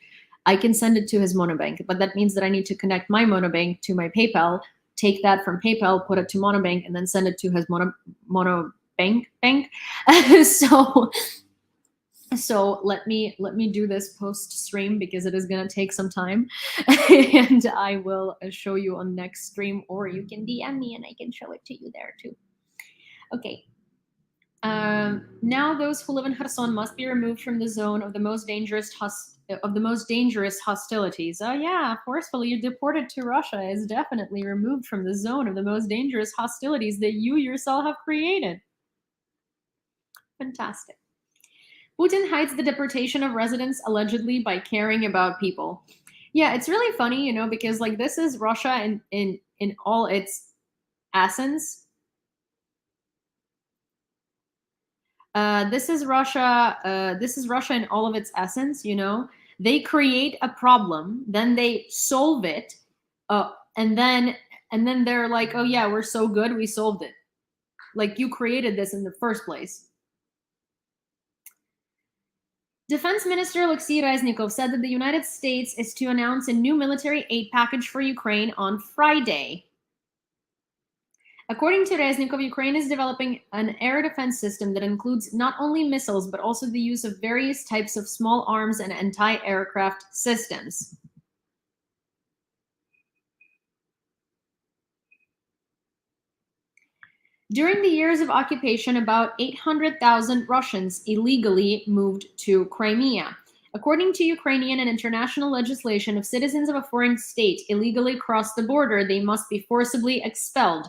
I can send it to his monobank, but that means that I need to connect my monobank to my PayPal, take that from PayPal, put it to monobank, and then send it to his monobank bank. So let me do this post stream because it is going to take some time, and I will show you on next stream, or you can DM me and I can show it to you there too. Okay. Now those who live in Kherson must be removed from the zone of the most dangerous hostilities. Oh yeah, forcefully deported to Russia is definitely removed from the zone of the most dangerous hostilities that you yourself have created. Fantastic. Putin hides the deportation of residents allegedly by caring about people. Yeah, it's really funny, because like this is Russia in all its essence. This is Russia. This is Russia in all of its essence. They create a problem, then they solve it, and then they're like, "Oh yeah, we're so good, we solved it." Like you created this in the first place. Defense Minister Alexei Reznikov said that the United States is to announce a new military aid package for Ukraine on Friday. According to Reznikov, Ukraine is developing an air defense system that includes not only missiles, but also the use of various types of small arms and anti-aircraft systems. During the years of occupation, about 800,000 Russians illegally moved to Crimea. According to Ukrainian and international legislation, if citizens of a foreign state illegally cross the border, they must be forcibly expelled.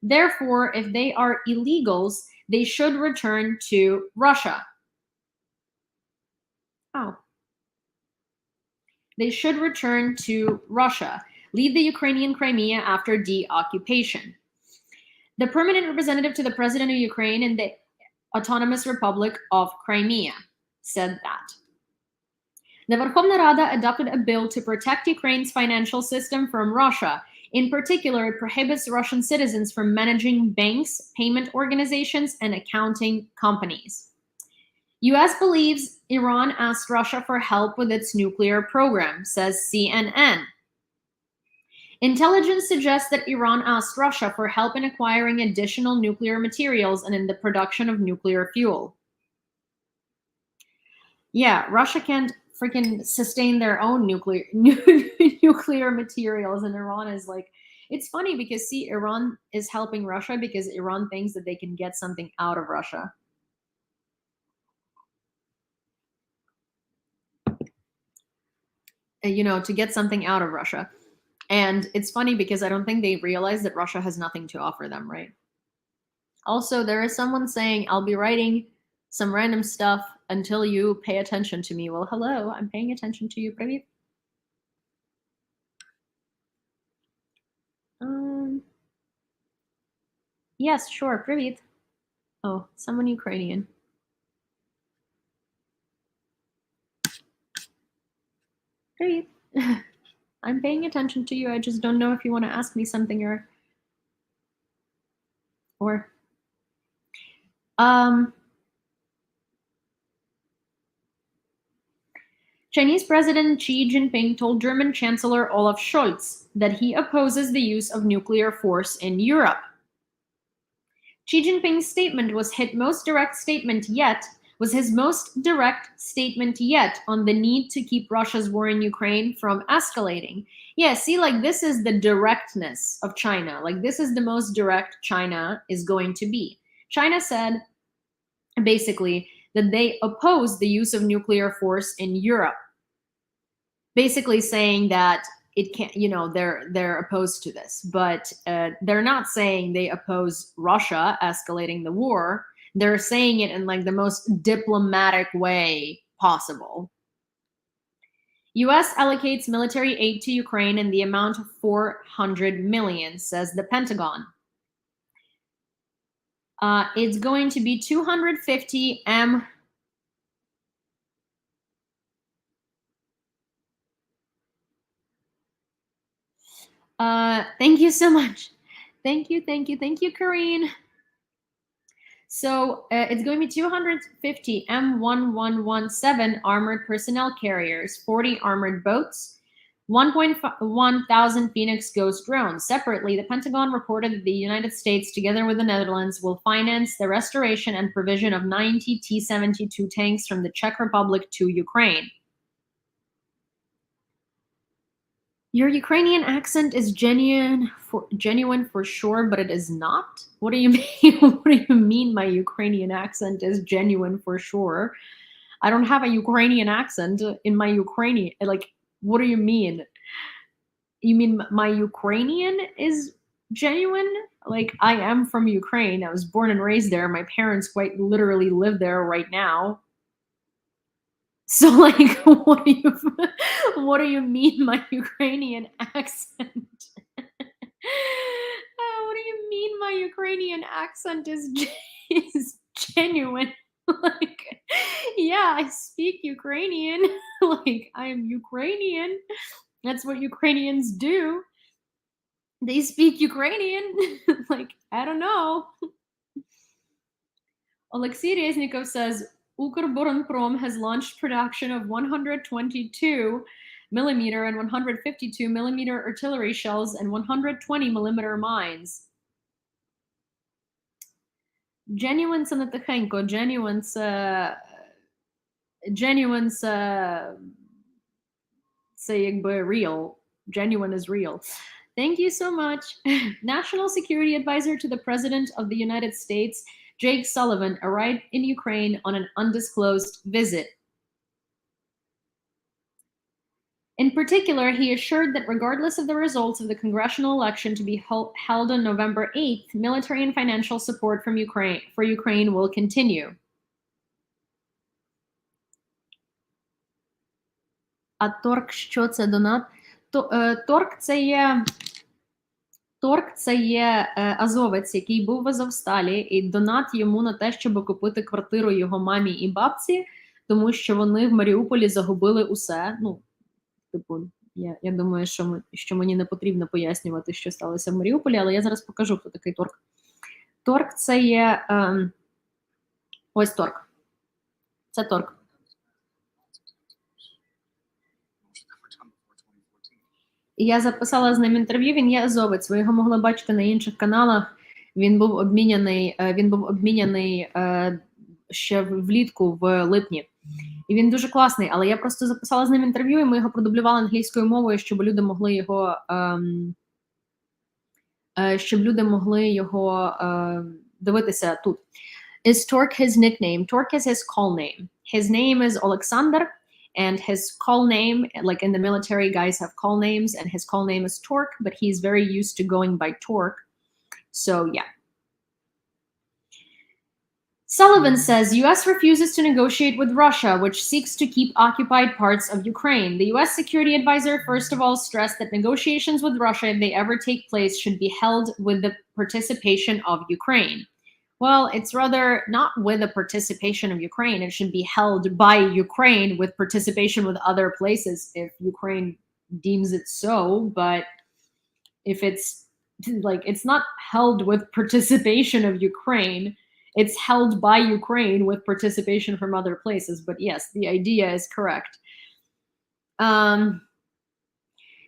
Therefore, if they are illegals, they should return to Russia. Oh. They should return to Russia. Leave the Ukrainian Crimea after de-occupation. The permanent representative to the president of Ukraine in the Autonomous Republic of Crimea said that. The Verkhovna Rada adopted a bill to protect Ukraine's financial system from Russia. In particular, it prohibits Russian citizens from managing banks, payment organizations, and accounting companies. US believes Iran asked Russia for help with its nuclear program, says CNN. Intelligence suggests that Iran asked Russia for help in acquiring additional nuclear materials and in the production of nuclear fuel. Yeah, Russia can't freaking sustain their own nuclear materials, and Iran is like, it's funny because see, Iran is helping Russia because Iran thinks that they can get something out of Russia. To get something out of Russia. And it's funny because I don't think they realize that Russia has nothing to offer them, right? Also, there is someone saying, I'll be writing some random stuff until you pay attention to me. Well, hello, I'm paying attention to you. Привет. Yes, sure, привет. Oh, someone Ukrainian. Привет. I'm paying attention to you. I just don't know if you want to ask me something or Chinese President Xi Jinping told German Chancellor Olaf Scholz that he opposes the use of nuclear force in Europe. Xi Jinping's statement was his most direct statement yet on the need to keep Russia's war in Ukraine from escalating. Yeah, see, like, this is the directness of China. Like, this is the most direct China is going to be. China said, basically, that they oppose the use of nuclear force in Europe. Basically saying that it can't, they're opposed to this, but they're not saying they oppose Russia escalating the war. They're saying it in like the most diplomatic way possible. US allocates military aid to Ukraine in the amount of $400 million, says the Pentagon. It's going to be 250 M. Thank you so much. Thank you, Karine. So it's going to be 250 M1117 armored personnel carriers, 40 armored boats, 1.1 thousand Phoenix Ghost drones. Separately, the Pentagon reported that the United States, together with the Netherlands, will finance the restoration and provision of 90 T-72 tanks from the Czech Republic to Ukraine. Your Ukrainian accent is genuine for sure, but it is not. What do you mean? What do you mean my Ukrainian accent is genuine for sure? I don't have a Ukrainian accent in my Ukrainian. Like, what do you mean? You mean my Ukrainian is genuine? Like, I am from Ukraine. I was born and raised there. My parents quite literally live there right now. So, like, what do you mean my Ukrainian accent? What do you mean my Ukrainian accent is genuine? Like, yeah, I speak Ukrainian. Like, I am Ukrainian. That's what Ukrainians do. They speak Ukrainian. Like, I don't know. Alexei Reznikov says, Ukrbоронпром has launched production of 122 millimeter and 152 millimeter artillery shells and 120 millimeter mines. Genuine це не тихенько, genuine це якби real. Genuine is real. Thank you so much. National Security Advisor to the President of the United States, Jake Sullivan, arrived in Ukraine on an undisclosed visit. In particular, he assured that regardless of the results of the congressional election to be held on November 8th, military and financial support from Ukraine will continue. А торг, що це донат? Торг це є азовець, який був в Азовсталі, і донат йому на те, щоб купити квартиру його мамі і бабці, тому що вони в Маріуполі загубили усе. Ну, типу, я думаю, що мені не потрібно пояснювати, що сталося в Маріуполі, але я зараз покажу, хто такий торг. Торг це є... ось торг. Це торг. Я записала з ним інтерв'ю, він є азовець, ви його могли бачити на інших каналах. Він був обміняний ще влітку, в липні. І він дуже класний, але я просто записала з ним інтерв'ю, і ми його продублювали англійською мовою, щоб люди могли його дивитися тут. Is Tork his nickname? Tork is his call name. His name is Alexander, and his call name, like in the military, guys have call names, and his call name is Tork, but he's very used to going by Tork. So, yeah. Sullivan says US refuses to negotiate with Russia, which seeks to keep occupied parts of Ukraine. The US security advisor, first of all, stressed that negotiations with Russia, if they ever take place, should be held with the participation of Ukraine. Well, it's rather not with the participation of Ukraine. It should be held by Ukraine with participation with other places if Ukraine deems it so. But if it's like, it's not held with participation of Ukraine, it's held by Ukraine with participation from other places. But yes, the idea is correct.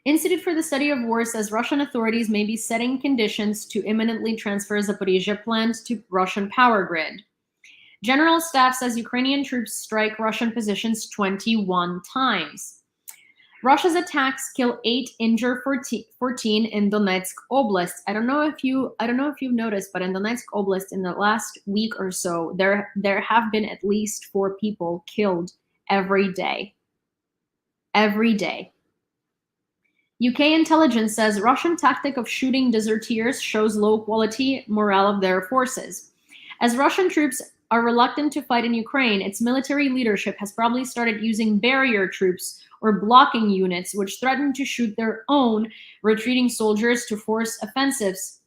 Institute for the Study of War says Russian authorities may be setting conditions to imminently transfer Zaporizhia plant to Russian power grid. General Staff says Ukrainian troops strike Russian positions 21 times. Russia's attacks kill 8, injure 14 in Donetsk Oblast. I don't know if you've noticed, but in Donetsk Oblast in the last week or so, there have been at least 4 people killed every day. Every day. UK intelligence says Russian tactic of shooting deserters shows low quality morale of their forces. As Russian troops are reluctant to fight in Ukraine, its military leadership has probably started using barrier troops or blocking units, which threaten to shoot their own retreating soldiers to force offensives.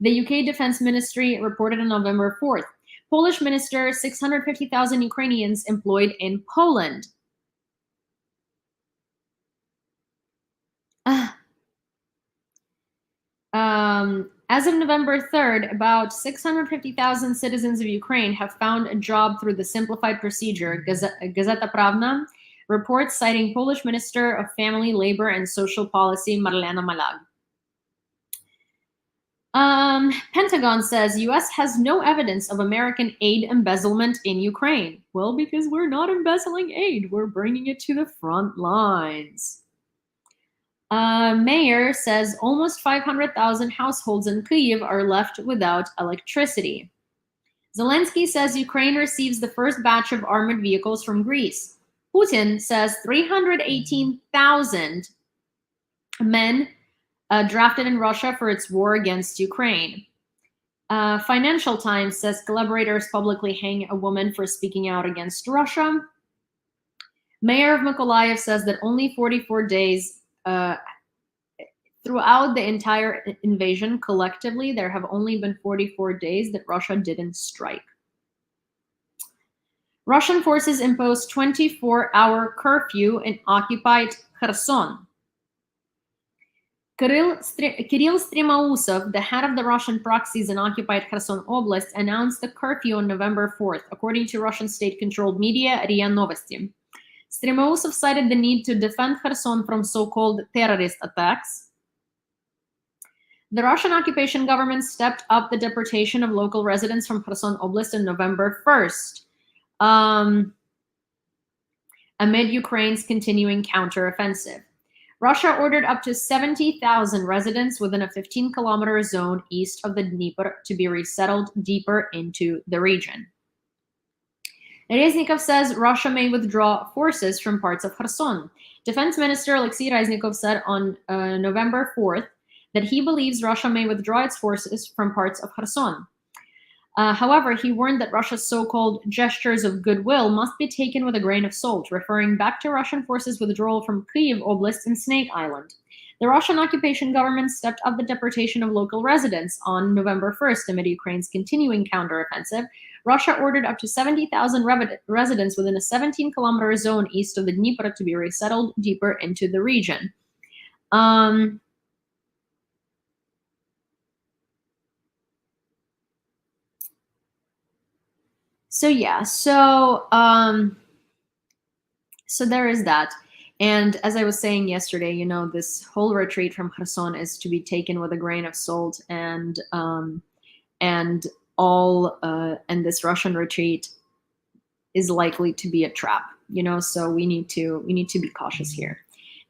The UK Defense Ministry reported on November 4th. Polish minister, 650,000 Ukrainians employed in Poland. As of November 3rd, about 650,000 citizens of Ukraine have found a job through the simplified procedure, Gazeta Pravna reports, citing Polish Minister of Family, Labor and Social Policy, Marlena Malag. Pentagon says US has no evidence of American aid embezzlement in Ukraine. Well, because we're not embezzling aid, we're bringing it to the front lines. Mayor says almost 500,000 households in Kyiv are left without electricity. Zelensky says Ukraine receives the first batch of armored vehicles from Greece. Putin says 318,000 men drafted in Russia for its war against Ukraine. Financial Times says collaborators publicly hang a woman for speaking out against Russia. Mayor of Mykolaiv says that only 44 days throughout the entire invasion, collectively, there have only been 44 days that Russia didn't strike. Russian forces imposed 24-hour curfew in occupied Kherson. Kirill Stremausov, the head of the Russian proxies in occupied Kherson Oblast, announced the curfew on November 4th, according to Russian state-controlled media RIA Novosti. Stremausov cited the need to defend Kherson from so-called terrorist attacks. The Russian occupation government stepped up the deportation of local residents from Kherson Oblast on November 1st, amid Ukraine's continuing counteroffensive. Russia ordered up to 70,000 residents within a 15-kilometer zone east of the Dnieper to be resettled deeper into the region. Reznikov says Russia may withdraw forces from parts of Kherson. Defense Minister Alexei Reznikov said on November 4th that he believes Russia may withdraw its forces from parts of Kherson. However, he warned that Russia's so-called gestures of goodwill must be taken with a grain of salt, referring back to Russian forces' withdrawal from Kyiv Oblast and Snake Island. The Russian occupation government stepped up the deportation of local residents on November 1st amid Ukraine's continuing counteroffensive. Russia ordered up to 70,000 residents within a 17-kilometer zone east of the Dnieper to be resettled deeper into the region. So there is that. And as I was saying yesterday, you know, this whole retreat from Kherson is to be taken with a grain of salt, and and this Russian retreat is likely to be a trap, you know, so we need to be cautious here.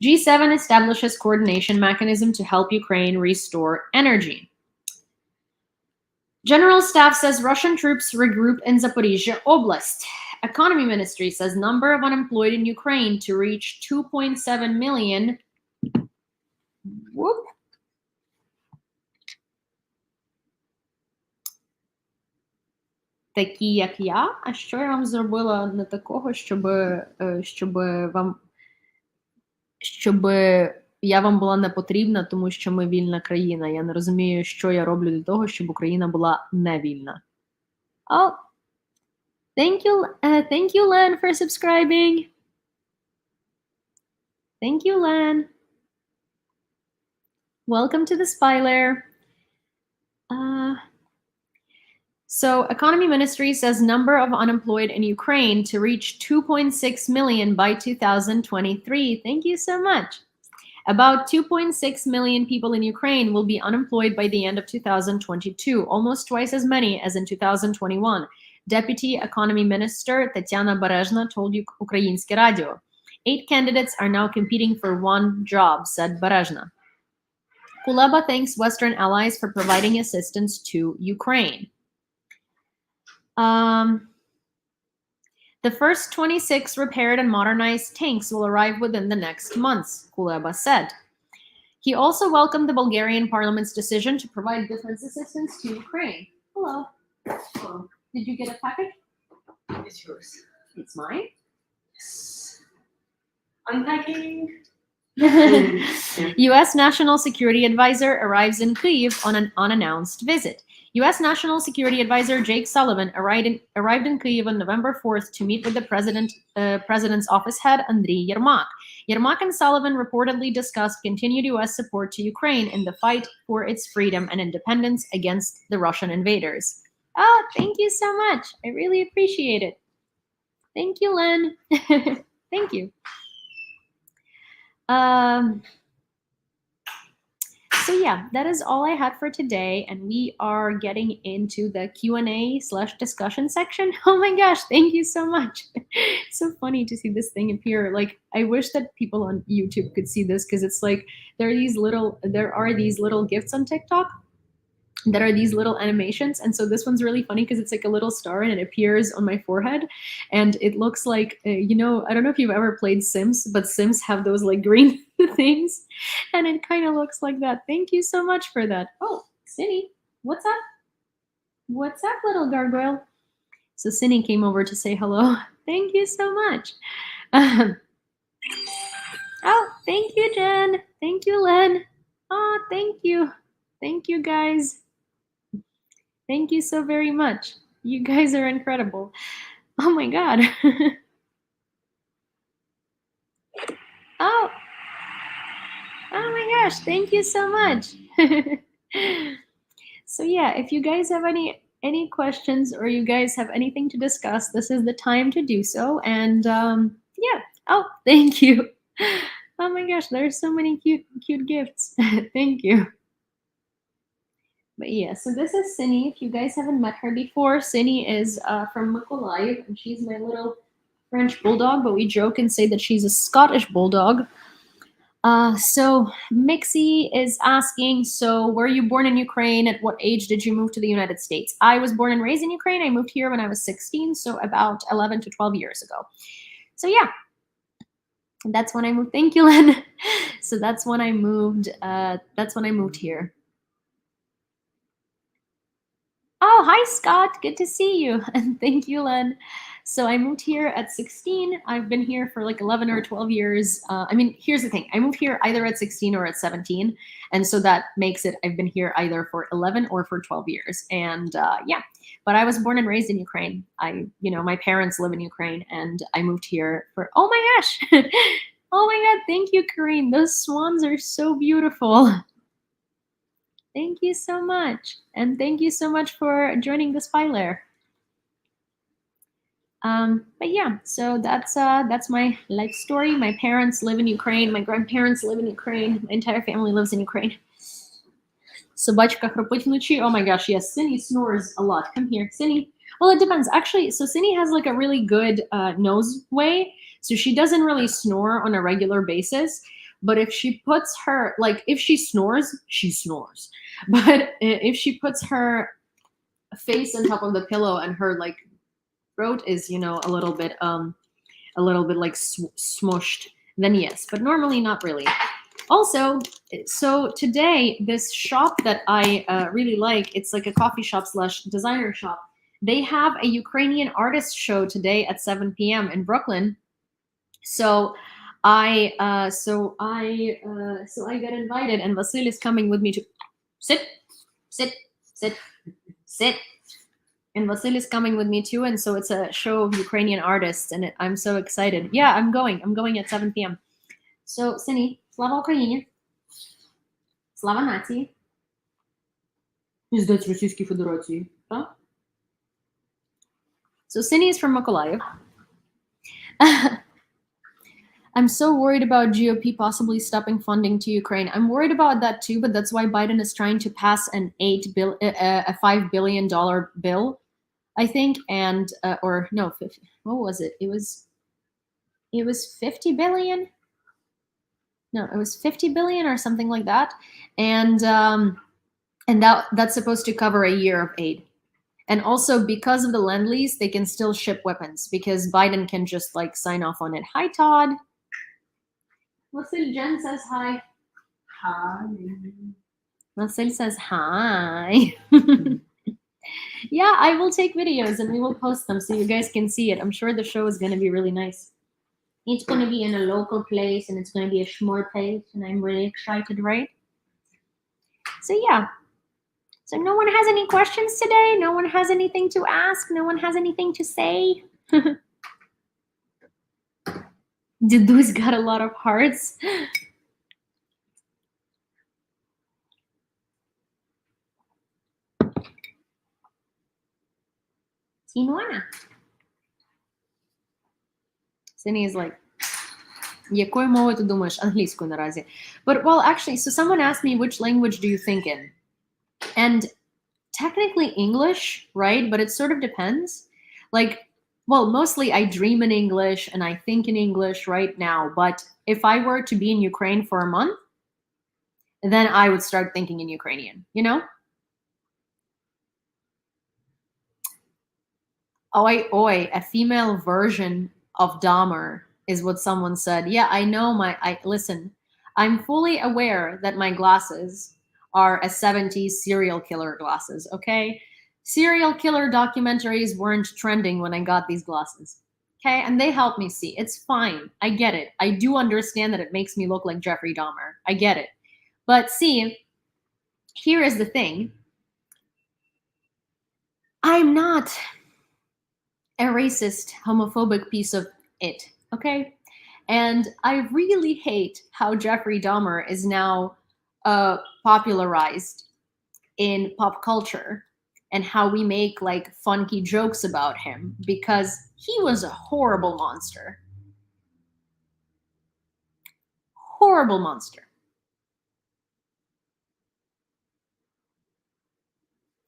G7 establishes coordination mechanism to help Ukraine restore energy. General Staff says Russian troops regroup in Zaporizhia Oblast. Economy Ministry says number of unemployed in Ukraine to reach 2.7 million. Whoop. Такі, як я. А що я вам зробила не такого, щоб я вам була не потрібна, тому що ми вільна країна. Я не розумію, що я роблю для того, щоб Україна була не вільна. Oh, thank you, Len, for subscribing. Thank you, Len. Welcome to the Spy Lair. So Economy Ministry says number of unemployed in Ukraine to reach 2.6 million by 2023. Thank you so much. About 2.6 million people in Ukraine will be unemployed by the end of 2022, almost twice as many as in 2021. Deputy Economy Minister Tetiana Mudrenko told Ukrainske Radio. 8 candidates are now competing for one job, said Mudrenko. Kuleba thanks Western allies for providing assistance to Ukraine. The first 26 repaired and modernized tanks will arrive within the next months, Kuleba said. He also welcomed the Bulgarian parliament's decision to provide defense assistance to Ukraine. Hello. Hello. Did you get a package? It's yours. It's mine? Yes. Unpacking. U.S. National Security Advisor arrives in Kyiv on an unannounced visit. U.S. National Security Advisor Jake Sullivan arrived in Kyiv on November 4th to meet with the president's office head, Andriy Yermak. Yermak and Sullivan reportedly discussed continued U.S. support to Ukraine in the fight for its freedom and independence against the Russian invaders. Oh, thank you so much. I really appreciate it. Thank you, Len. Thank you. So yeah, that is all I had for today, and we are getting into the Q&A/discussion section. Oh my gosh, thank you so much. It's so funny to see this thing appear. Like, I wish that people on YouTube could see this, because it's like there are these little gifts on TikTok that are these little animations, and so this one's really funny because it's like a little star and it appears on my forehead, and it looks like you know, I don't know if you've ever played Sims, but Sims have those like green things, and it kind of looks like that. Thank you so much for that. Oh, Cindy, what's up? What's up, little gargoyle? So Cindy came over to say hello. Thank you so much. Oh, thank you, Jen. Thank you, Len. Oh, thank you guys. Thank you so very much. You guys are incredible. Oh my God. Oh my gosh, thank you so much. So yeah, if you guys have any questions, or you guys have anything to discuss, this is the time to do so. And yeah. Oh, thank you. Oh my gosh, there's so many cute gifts. Thank you. But yeah, so this is Cindy. If you guys haven't met her before, Cindy is from Mykolaiv, and she's my little French bulldog, but we joke and say that she's a Scottish bulldog. So Mixie is asking, so were you born in Ukraine? At what age did you move to the United States? I was born and raised in Ukraine. I moved here when I was 16, so about 11 to 12 years ago. So yeah, that's when I moved. Thank you, Len. So that's when I moved. Here. Oh, hi, Scott. Good to see you. And thank you, Len. So I moved here at 16. I've been here for like 11 or 12 years. I mean, here's the thing. I moved here either at 16 or at 17. And so that makes it, I've been here either for 11 or for 12 years. And yeah, but I was born and raised in Ukraine. My parents live in Ukraine, and I moved here for, oh my gosh. Oh my God. Thank you, Karine. Those swans are so beautiful. Thank you so much. And thank you so much for joining the Spy Lair. But yeah, so that's my life story. My parents live in Ukraine. My grandparents live in Ukraine. My entire family lives in Ukraine. Собачка храпить вночі. Oh my gosh, yes, Cindy snores a lot. Come here, Cindy. Well, it depends. Actually, so Cindy has like a really good nose way. So she doesn't really snore on a regular basis. But if she puts her, like, if she snores, she snores. But if she puts her face on top of the pillow and her, like, throat is, a little bit like smushed, then yes. But normally not really. Also, so today, this shop that I really like, it's like a coffee shop / designer shop. They have a Ukrainian artist show today at 7 p.m. in Brooklyn. So I got invited, and Vasil is coming with me to sit, sit, sit, sit. And Vasil is coming with me too, and so it's a show of Ukrainian artists, and I'm so excited. Yeah, I'm going at 7 p.m. So, Sini, слава Україні. Слава нації. Піздець Російській Федерації. Huh? So Sini is from Mykolaiv. I'm so worried about GOP possibly stopping funding to Ukraine. I'm worried about that too, but that's why Biden is trying to pass a $5 billion bill, I think, and or no, 50, what was it? It was 50 billion. No, it was 50 billion or something like that, and that's supposed to cover a year of aid. And also, because of the Lend-Lease, they can still ship weapons because Biden can just like sign off on it. Hi, Todd. Vasil, Jen says hi. Hi. Vasil says hi. Yeah, I will take videos and we will post them so you guys can see it. I'm sure the show is going to be really nice. It's going to be in a local place and it's going to be a schmore place, and I'm really excited, right? So yeah. So no one has any questions today? No one has anything to ask? No one has anything to say? Didou's got a lot of hearts. Синуана. Sini is like, якою мовою ти думаєш? Англійською наразі. But well, actually, so someone asked me, which language do you think in? And technically English, right? But it sort of depends. Like, well, mostly I dream in English and I think in English right now. But if I were to be in Ukraine for a month, then I would start thinking in Ukrainian, you know? Oi, oi, a female version of Dahmer is what someone said. Yeah, I know listen, I'm fully aware that my glasses are a 70s serial killer glasses, okay? Serial killer documentaries weren't trending when I got these glasses, okay? And they help me see. It's fine. I get it. I do understand that it makes me look like Jeffrey Dahmer. I get it. But see, here is the thing. I'm not a racist, homophobic piece of it, okay? And I really hate how Jeffrey Dahmer is now popularized in pop culture and how we make like funky jokes about him because he was a horrible monster. Horrible monster.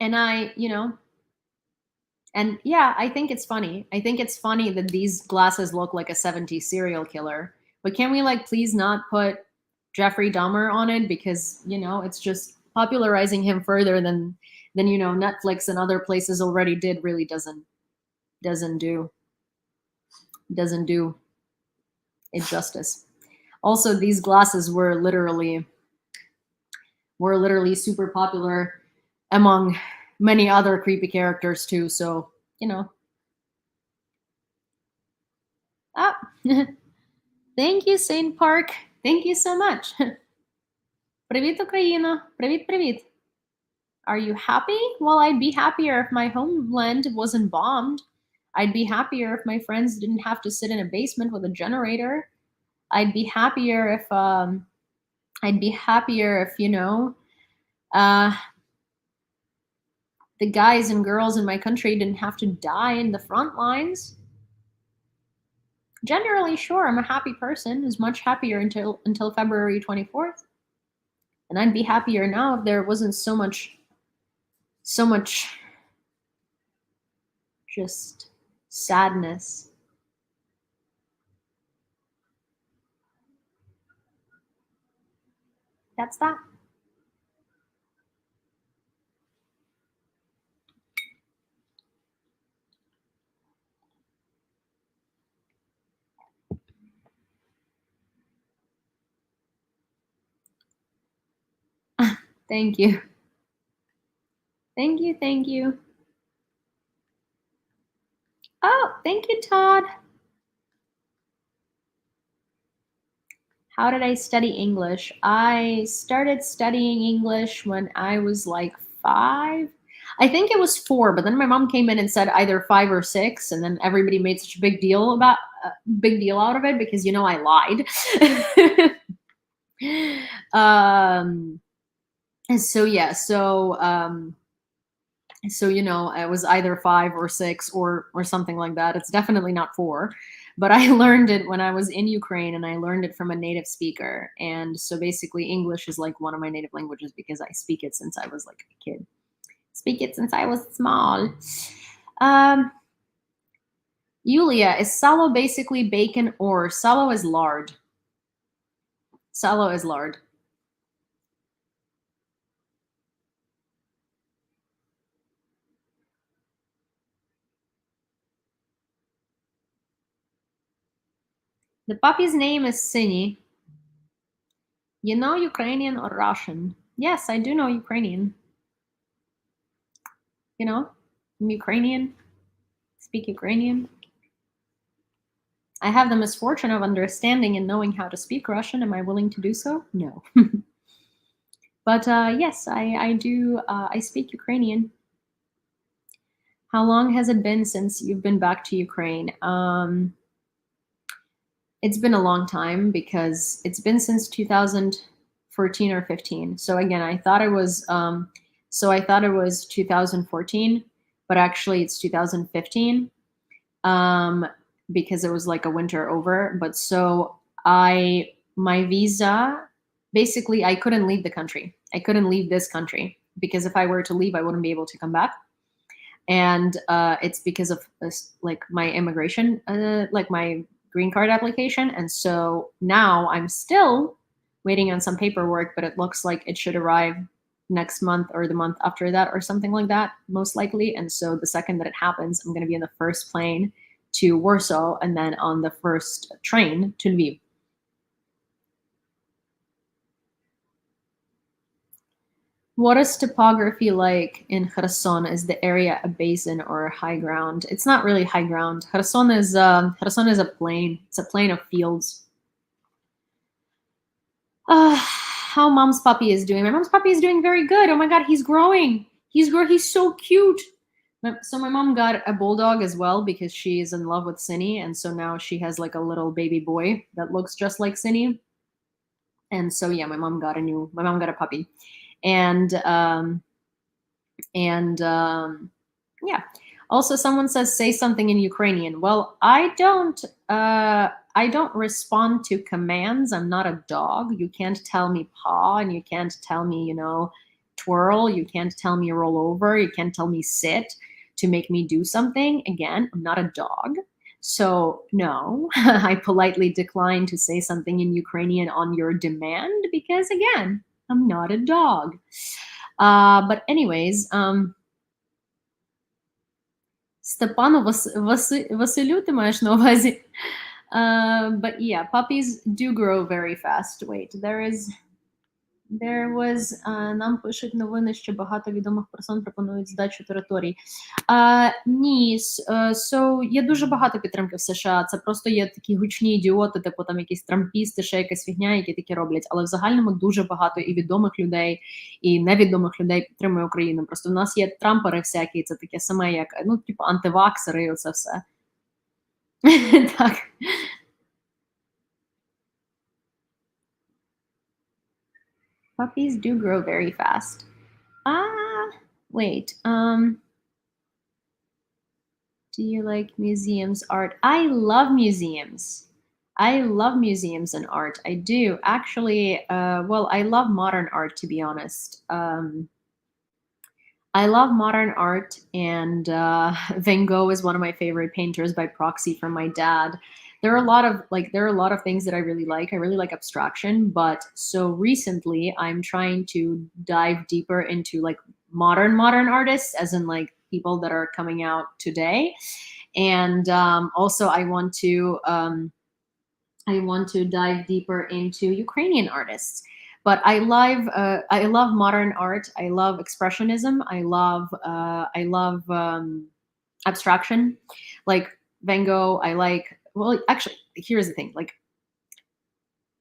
And and yeah, I think it's funny. I think it's funny that these glasses look like a 70s serial killer. But can we like please not put Jeffrey Dahmer on it because, it's just popularizing him further than Netflix and other places already did really doesn't do it justice. Also, these glasses were literally super popular among many other creepy characters too, so Ah, thank you, Saint Park. Thank you so much. Привіт, Україна. Привіт. Are you happy? Well, I'd be happier if my homeland wasn't bombed. I'd be happier if my friends didn't have to sit in a basement with a generator. I'd be happier if the guys and girls in my country didn't have to die in the front lines. Generally, sure, I'm a happy person. I was much happier until February 24th. And I'd be happier now if there wasn't so much just sadness. That's that. Thank you. Thank you, thank you. Oh, thank you, Todd. How did I study English? I started studying English when I was like 5. I think it was 4, but then my mom came in and said either 5 or 6, and then everybody made such a big deal out of it because I lied. So yeah, so it was either 5 or 6 or something like that. It's definitely not 4, but I learned it when I was in Ukraine, and I learned it from a native speaker. And so basically English is like one of my native languages because I speak it since I was like a kid. Speak it since I was small. Yulia, is salo basically bacon, or salo is lard? Salo is lard. The puppy's name is Sini. You know Ukrainian or Russian? Yes, I do know Ukrainian. I'm Ukrainian, speak Ukrainian. I have the misfortune of understanding and knowing how to speak Russian. Am I willing to do so? No. But yes, I do. I speak Ukrainian. How long has it been since you've been back to Ukraine? It's been a long time because it's been since 2014 or 15. So again, I thought it was 2014, but actually it's 2015. Because it was like a winter over. But so my visa, basically I couldn't leave the country. I couldn't leave this country because if I were to leave, I wouldn't be able to come back. And it's because of this, like my immigration, like my green card application. And so now I'm still waiting on some paperwork, but it looks like it should arrive next month or the month after that or something like that, most likely. And so the second that it happens, I'm going to be in the first plane to Warsaw and then on the first train to Lviv. What is topography like in Kherson? Is the area a basin or a high ground? It's not really high ground. Kherson is a plain. It's a plain of fields. How mom's puppy is doing? My mom's puppy is doing very good. Oh my god, he's growing. He's so cute. So my mom got a bulldog as well because she is in love with Cinny, and so now she has like a little baby boy that looks just like Cinny. And so yeah, my mom got a puppy, and yeah. Also, someone says say something in Ukrainian. Well, I don't respond to commands. I'm not a dog. You can't tell me paw, and you can't tell me twirl. You can't tell me roll over. You can't tell me sit to make me do something. Again, I'm not a dog. So no, I politely decline to say something in Ukrainian on your demand because again, I'm not a dog. But anyways, Степану Василю, ти маєш на увазі? But yeah, puppies do grow very fast. Wait, there was нам пишуть новини, що багато відомих персон пропонують здачу територій. Ні, so є дуже багато підтримки в США. Це просто є такі гучні ідіоти, типу там якісь трампісти, ще якась фігня, які такі роблять. Але в загальному дуже багато і відомих людей, і невідомих людей підтримує Україну. Просто в нас є трампери всякі, це таке саме, як типу антиваксери, і оце все. Так. Puppies do grow very fast. Wait. Do you like museums art? I love museums. I love museums and art. I do. Actually, well, I love modern art, to be honest. I love modern art, and Van Gogh is one of my favorite painters by proxy from my dad. There are a lot of things that I really like. I really like abstraction, but so recently I'm trying to dive deeper into like modern artists, as in like people that are coming out today, and also I want to dive deeper into Ukrainian artists. But I love modern art. I love expressionism. I love abstraction, like Van Gogh. I like, well, actually, here's the thing. Like,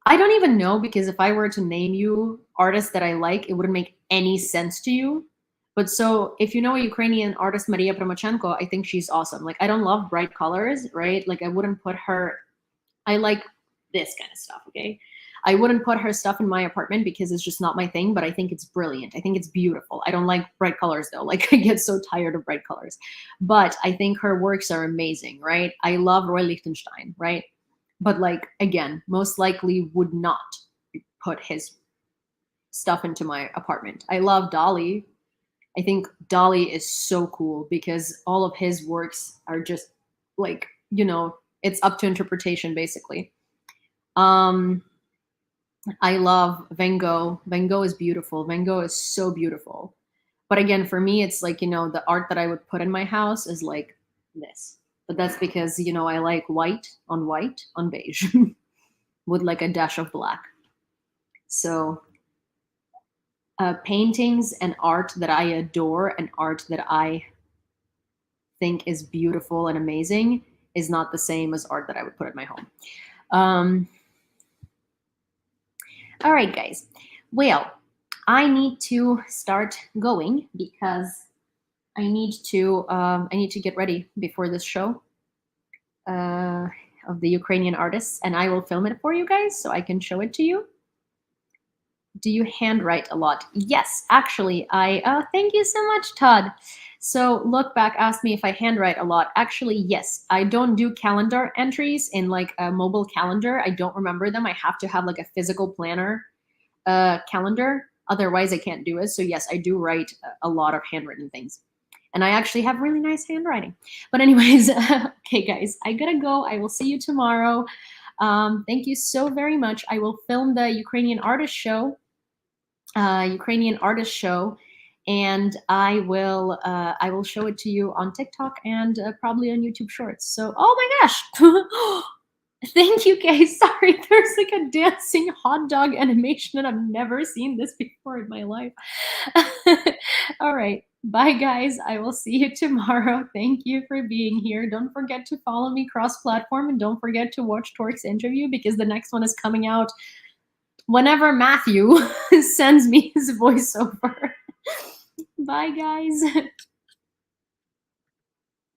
I don't even know, because if I were to name you artists that I like, it wouldn't make any sense to you. But so if you know a Ukrainian artist, Maria Promochenko, I think she's awesome. Like, I don't love bright colors, right? Like, I wouldn't put her, I like this kind of stuff, okay? I wouldn't put her stuff in my apartment because it's just not my thing, but I think it's brilliant. I think it's beautiful. I don't like bright colors though. Like, I get so tired of bright colors. But I think her works are amazing, right? I love Roy Lichtenstein, right? But like, again, most likely would not put his stuff into my apartment. I love Dali. I think Dali is so cool because all of his works are just like, it's up to interpretation basically. I love Van Gogh. Van Gogh is beautiful. Van Gogh is so beautiful. But again, for me, it's like, the art that I would put in my house is like this. But that's because, I like white on beige with like a dash of black. So paintings and art that I adore and art that I think is beautiful and amazing is not the same as art that I would put in my home. All right, guys. Well, I need to start going because I need to get ready before this show of the Ukrainian artists, and I will film it for you guys so I can show it to you. Do you handwrite a lot? Yes, actually, thank you so much, Todd. So Look Back asked me if I handwrite a lot. Actually, yes. I don't do calendar entries in like a mobile calendar. I don't remember them. I have to have like a physical planner calendar. Otherwise, I can't do it. So yes, I do write a lot of handwritten things. And I actually have really nice handwriting. But anyways, okay, guys, I gotta go. I will see you tomorrow. Thank you so very much. I will film the Ukrainian artist show, and I will show it to you on TikTok and probably on YouTube Shorts. So, oh my gosh. Thank you, guys. Sorry, there's like a dancing hot dog animation, and I've never seen this before in my life. All right. Bye, guys. I will see you tomorrow. Thank you for being here. Don't forget to follow me cross-platform, and don't forget to watch Torque's interview because the next one is coming out whenever Matthew sends me his voiceover. Bye, guys.